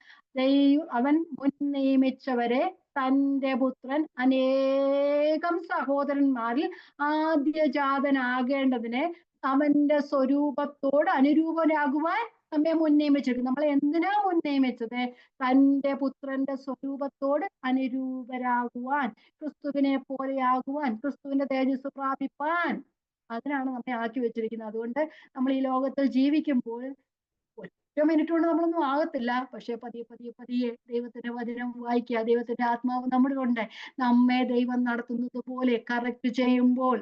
അവൻ മുൻ നിയമിച്ചവരെ തന്റെ പുത്രൻ അനേകം സഹോദരന്മാരിൽ ആദ്യജാതനാകേണ്ടതിന് അവന്റെ സ്വരൂപത്തോട് അനുരൂപനാകുവാൻ നമ്മെ മുൻനിയമിച്ചിരിക്കും. നമ്മൾ എന്തിനാ മുൻനിയമിച്ചത്? തന്റെ പുത്രന്റെ സ്വരൂപത്തോട് അനുരൂപരാകുവാൻ, ക്രിസ്തുവിനെ പോലെയാകുവാൻ, ക്രിസ്തുവിന്റെ തേജസ് പ്രാപിപ്പാൻ. അതിനാണ് നമ്മെ ആക്കി വെച്ചിരിക്കുന്നത്. അതുകൊണ്ട് നമ്മൾ ഈ ലോകത്തിൽ ജീവിക്കുമ്പോൾ ഒറ്റ മിനിറ്റ് കൊണ്ട് നമ്മളൊന്നും ആകത്തില്ല. പക്ഷെ പതിയെ പതിയെ പതിയെ ദൈവത്തിന്റെ വചനം വായിക്കുക, ദൈവത്തിന്റെ ആത്മാവ് നമ്മളിലുണ്ട്. നമ്മെ ദൈവം നടത്തുന്നത് പോലെ കറക്റ്റ് ചെയ്യുമ്പോൾ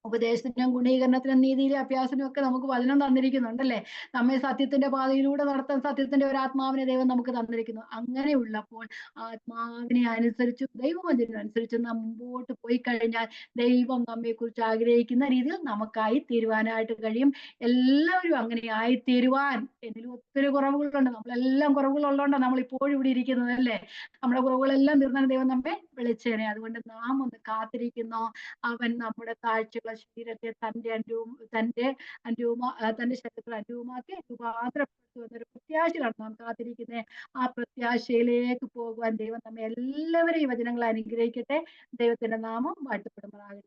ഉപദേശത്തിനും ഗുണീകരണത്തിനും നീതിയിലും അഭ്യാസത്തിനും ഒക്കെ നമുക്ക് വചനം തന്നിരിക്കുന്നുണ്ടല്ലേ. നമ്മെ സത്യത്തിന്റെ പാതയിലൂടെ നടത്താൻ സത്യത്തിന്റെ ഒരു ആത്മാവിനെ ദൈവം നമുക്ക് തന്നിരിക്കുന്നു. അങ്ങനെയുള്ളപ്പോൾ ആത്മാവിനെ അനുസരിച്ച് ദൈവവചനത്തിനനുസരിച്ച് നാം മുമ്പോട്ട് പോയി കഴിഞ്ഞാൽ ദൈവം നമ്മെ കുറിച്ച് ആഗ്രഹിക്കുന്ന രീതിയിൽ നമുക്കായി തീരുവാനായിട്ട് കഴിയും. എല്ലാവരും അങ്ങനെ ആയിത്തീരുവാൻ. എന്നിലും ഒത്തിരി കുറവുകളുണ്ട്, നമ്മളെല്ലാം കുറവുകളുള്ളതുകൊണ്ടാണ് നമ്മൾ ഇപ്പോഴും ഇവിടെ ഇരിക്കുന്നത് അല്ലേ. നമ്മുടെ കുറവുകളെല്ലാം തീർന്ന ദൈവം നമ്മെ വിളിച്ചേനെ. അതുകൊണ്ട് നാം ഒന്ന് കാത്തിരിക്കുന്നു. അവൻ നമ്മുടെ താഴ്ചയുള്ള ശരീരത്തെ തന്റെ ശരീരത്തിൽ അനുരൂപമാക്കി രൂപാന്തരപ്പെടുത്തു എന്നൊരു പ്രത്യാശയിലാണ് നാം കാത്തിരിക്കുന്നത്. ആ പ്രത്യാശയിലേക്ക് പോകുവാൻ ദൈവം നമ്മെ എല്ലാവരെയും വചനങ്ങൾ അനുഗ്രഹിക്കട്ടെ. ദൈവത്തിന്റെ നാമം വാഴ്ത്തപ്പെടുമാറാകട്ടെ.